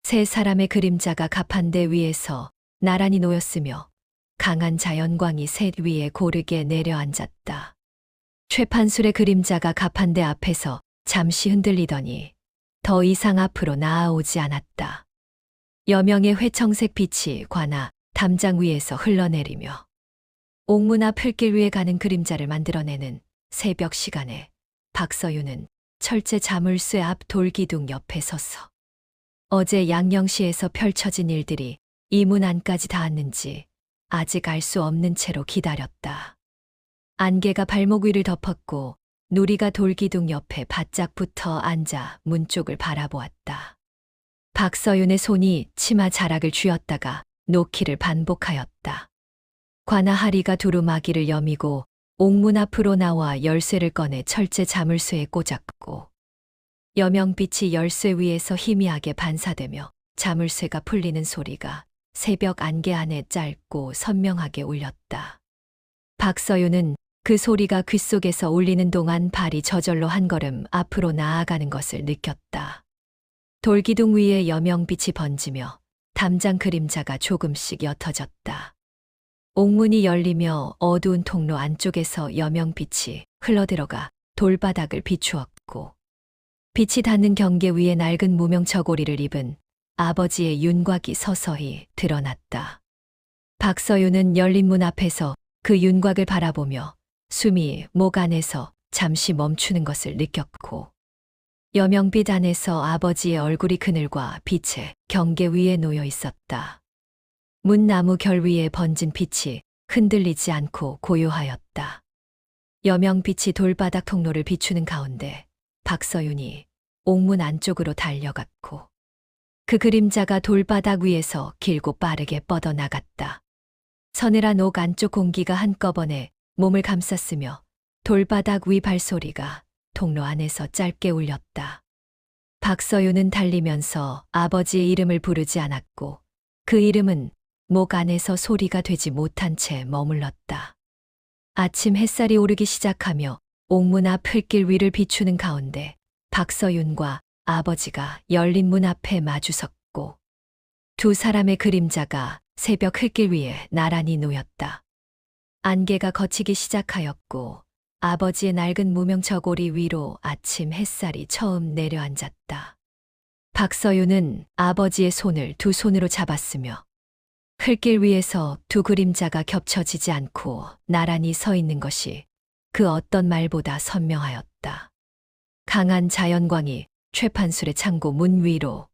세 사람의 그림자가 가판대 위에서 나란히 놓였으며 강한 자연광이 셋 위에 고르게 내려앉았다. 최판술의 그림자가 가판대 앞에서 잠시 흔들리더니 더 이상 앞으로 나아오지 않았다. 여명의 회청색 빛이 관아 담장 위에서 흘러내리며 옥문 앞 흙길 위에 가는 그림자를 만들어내는 새벽 시간에 박서윤은 철제 자물쇠 앞 돌기둥 옆에 서서 어제 양령시에서 펼쳐진 일들이 이 문 안까지 닿았는지 아직 알 수 없는 채로 기다렸다. 안개가 발목 위를 덮었고 누리가 돌기둥 옆에 바짝 붙어 앉아 문 쪽을 바라보았다. 박서윤의 손이 치마 자락을 쥐었다가 놓기를 반복하였다. 관아하리가 두루마기를 여미고 옥문 앞으로 나와 열쇠를 꺼내 철제 자물쇠에 꽂았고 여명빛이 열쇠 위에서 희미하게 반사되며 자물쇠가 풀리는 소리가 새벽 안개 안에 짧고 선명하게 울렸다. 박서윤은 그 소리가 귓속에서 울리는 동안 발이 저절로 한 걸음 앞으로 나아가는 것을 느꼈다. 돌기둥 위에 여명빛이 번지며 담장 그림자가 조금씩 옅어졌다. 옥문이 열리며 어두운 통로 안쪽에서 여명빛이 흘러들어가 돌바닥을 비추었고, 빛이 닿는 경계 위에 낡은 무명 저고리를 입은 아버지의 윤곽이 서서히 드러났다. 박서윤은 열린 문 앞에서 그 윤곽을 바라보며 숨이 목 안에서 잠시 멈추는 것을 느꼈고, 여명빛 안에서 아버지의 얼굴이 그늘과 빛의 경계 위에 놓여 있었다. 문나무 결 위에 번진 빛이 흔들리지 않고 고요하였다. 여명빛이 돌바닥 통로를 비추는 가운데 박서윤이 옥문 안쪽으로 달려갔고, 그 그림자가 돌바닥 위에서 길고 빠르게 뻗어나갔다. 서늘한 옥 안쪽 공기가 한꺼번에 몸을 감쌌으며 돌바닥 위 발소리가 통로 안에서 짧게 울렸다. 박서윤은 달리면서 아버지의 이름을 부르지 않았고, 그 이름은 목 안에서 소리가 되지 못한 채 머물렀다. 아침 햇살이 오르기 시작하며 옥문 앞 흙길 위를 비추는 가운데 박서윤과 아버지가 열린 문 앞에 마주섰고, 두 사람의 그림자가 새벽 흙길 위에 나란히 놓였다. 안개가 걷히기 시작하였고, 아버지의 낡은 무명 저고리 위로 아침 햇살이 처음 내려앉았다. 박서윤은 아버지의 손을 두 손으로 잡았으며 흙길 위에서 두 그림자가 겹쳐지지 않고 나란히 서 있는 것이 그 어떤 말보다 선명하였다. 강한 자연광이 최판술의 창고 문 위로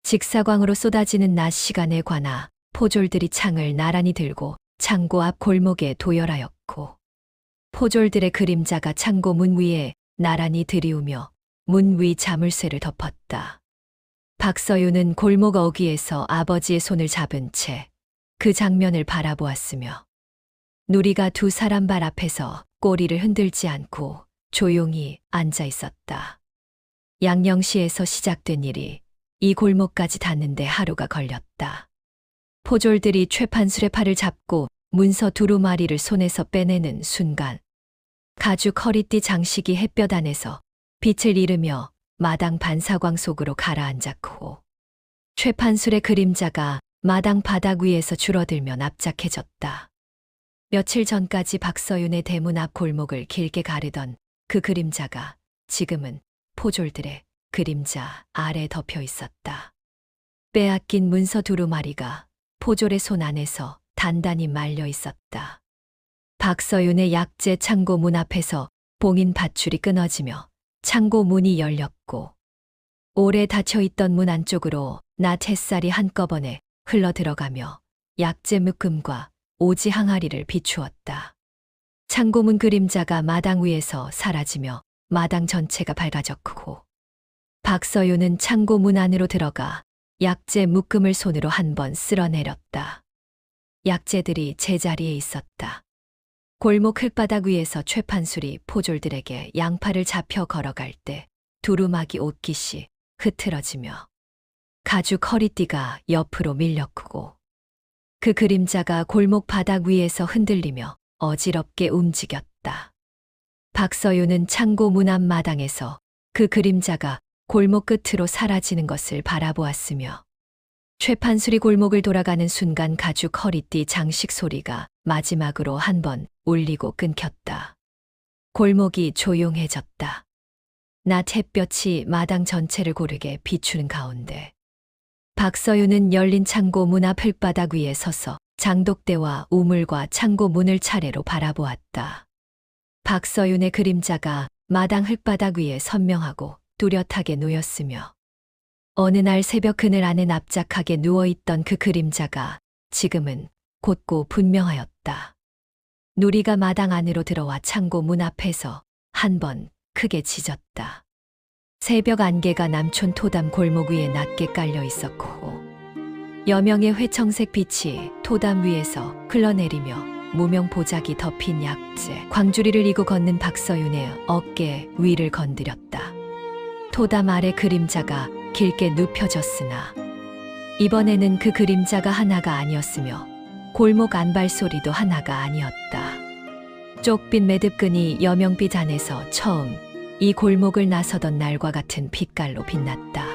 직사광으로 쏟아지는 낮 시간에 관아 포졸들이 창을 나란히 들고 창고 앞 골목에 도열하였고, 포졸들의 그림자가 창고 문 위에 나란히 들이우며 문 위 자물쇠를 덮었다. 박서윤은 골목 어귀에서 아버지의 손을 잡은 채 그 장면을 바라보았으며, 누리가 두 사람 발 앞에서 꼬리를 흔들지 않고 조용히 앉아 있었다. 양령시에서 시작된 일이 이 골목까지 닿는데 하루가 걸렸다. 포졸들이 최판술의 팔을 잡고 문서 두루마리를 손에서 빼내는 순간, 가죽 허리띠 장식이 햇볕 안에서 빛을 잃으며 마당 반사광 속으로 가라앉았고, 최판술의 그림자가 마당 바닥 위에서 줄어들며 납작해졌다. 며칠 전까지 박서윤의 대문 앞 골목을 길게 가르던 그 그림자가 지금은 포졸들의 그림자 아래 덮여 있었다. 빼앗긴 문서 두루마리가 포졸의 손 안에서 단단히 말려 있었다. 박서윤의 약재 창고 문 앞에서 봉인 밧줄이 끊어지며 창고 문이 열렸고, 오래 닫혀있던 문 안쪽으로 낮 햇살이 한꺼번에 흘러들어가며 약재 묶음과 오지 항아리를 비추었다. 창고문 그림자가 마당 위에서 사라지며 마당 전체가 밝아졌고, 박서윤은 창고문 안으로 들어가 약재 묶음을 손으로 한 번 쓸어내렸다. 약재들이 제자리에 있었다. 골목 흙바닥 위에서 최판술이 포졸들에게 양팔을 잡혀 걸어갈 때 두루마기 옷깃이 흐트러지며 가죽 허리띠가 옆으로 밀렸고, 그 그림자가 골목 바닥 위에서 흔들리며 어지럽게 움직였다. 박서윤은 창고 문 앞 마당에서 그 그림자가 골목 끝으로 사라지는 것을 바라보았으며, 최판술이 골목을 돌아가는 순간 가죽 허리띠 장식 소리가 마지막으로 한 번 울리고 끊겼다. 골목이 조용해졌다. 낮 햇볕이 마당 전체를 고르게 비추는 가운데 박서윤은 열린 창고 문 앞 흙바닥 위에 서서 장독대와 우물과 창고 문을 차례로 바라보았다. 박서윤의 그림자가 마당 흙바닥 위에 선명하고 뚜렷하게 놓였으며, 어느 날 새벽 그늘 안에 납작하게 누워있던 그 그림자가 지금은 곧고 분명하였다. 누리가 마당 안으로 들어와 창고 문 앞에서 한 번 크게 짖었다. 새벽 안개가 남촌 토담 골목 위에 낮게 깔려 있었고, 여명의 회청색 빛이 토담 위에서 흘러내리며 무명 보자기 덮인 약재 광주리를 이고 걷는 박서윤의 어깨 위를 건드렸다. 토담 아래 그림자가 길게 눕혀졌으나 이번에는 그 그림자가 하나가 아니었으며 골목 안발소리도 하나가 아니었다. 쪽빛 매듭끈이 여명빛 안에서 처음 이 골목을 나서던 날과 같은 빛깔로 빛났다.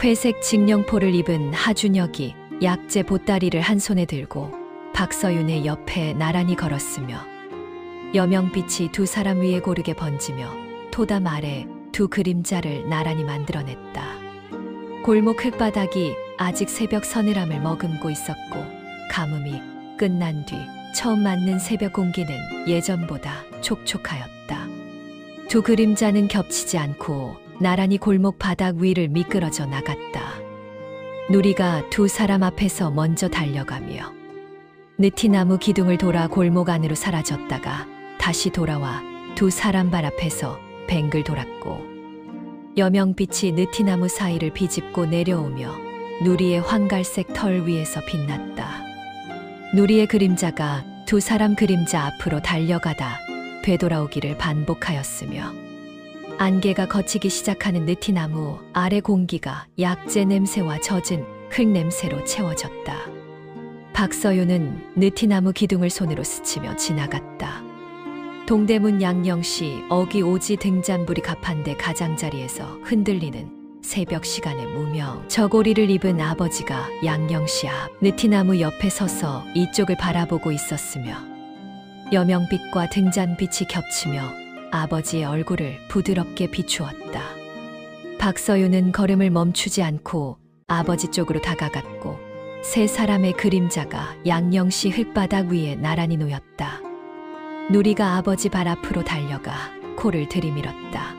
회색 직령포를 입은 하준혁이 약재 보따리를 한 손에 들고 박서윤의 옆에 나란히 걸었으며 여명빛이 두 사람 위에 고르게 번지며 토담 아래 두 그림자를 나란히 만들어냈다. 골목 흙바닥이 아직 새벽 서늘함을 머금고 있었고 가뭄이 끝난 뒤 처음 맞는 새벽 공기는 예전보다 촉촉하였다. 두 그림자는 겹치지 않고 나란히 골목 바닥 위를 미끄러져 나갔다. 누리가 두 사람 앞에서 먼저 달려가며 느티나무 기둥을 돌아 골목 안으로 사라졌다가 다시 돌아와 두 사람 발 앞에서 뱅글 돌았고 여명빛이 느티나무 사이를 비집고 내려오며 누리의 황갈색 털 위에서 빛났다. 누리의 그림자가 두 사람 그림자 앞으로 달려가다 되돌아오기를 반복하였으며 안개가 걷히기 시작하는 느티나무 아래 공기가 약재 냄새와 젖은 흙 냄새로 채워졌다. 박서윤은 느티나무 기둥을 손으로 스치며 지나갔다. 동대문 양령시 어기 오지 등잔부리 가판대 가장자리에서 흔들리는 새벽 시간의 무명 저고리를 입은 아버지가 양령시 앞 느티나무 옆에 서서 이쪽을 바라보고 있었으며 여명빛과 등잔빛이 겹치며 아버지의 얼굴을 부드럽게 비추었다. 박서윤은 걸음을 멈추지 않고 아버지 쪽으로 다가갔고 세 사람의 그림자가 양령시 흙바닥 위에 나란히 놓였다. 누리가 아버지 발 앞으로 달려가 코를 들이밀었다.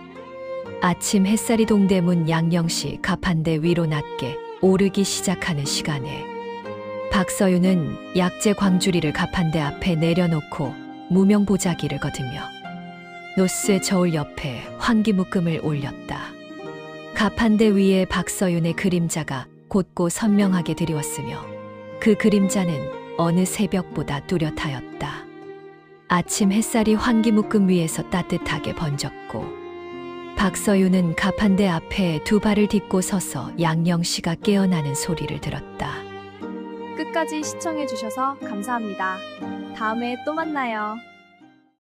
아침 햇살이 동대문 양령시 가판대 위로 낮게 오르기 시작하는 시간에 박서윤은 약재 광주리를 가판대 앞에 내려놓고 무명 보자기를 거두며 노스의 저울 옆에 환기 묶음을 올렸다. 가판대 위에 박서윤의 그림자가 곧고 선명하게 드리웠으며 그 그림자는 어느 새벽보다 뚜렷하였다. 아침 햇살이 환기 묶음 위에서 따뜻하게 번졌고 박서윤은 가판대 앞에 두 발을 딛고 서서 양령씨가 깨어나는 소리를 들었다. 끝까지 시청해주셔서 감사합니다. 다음에 또 만나요.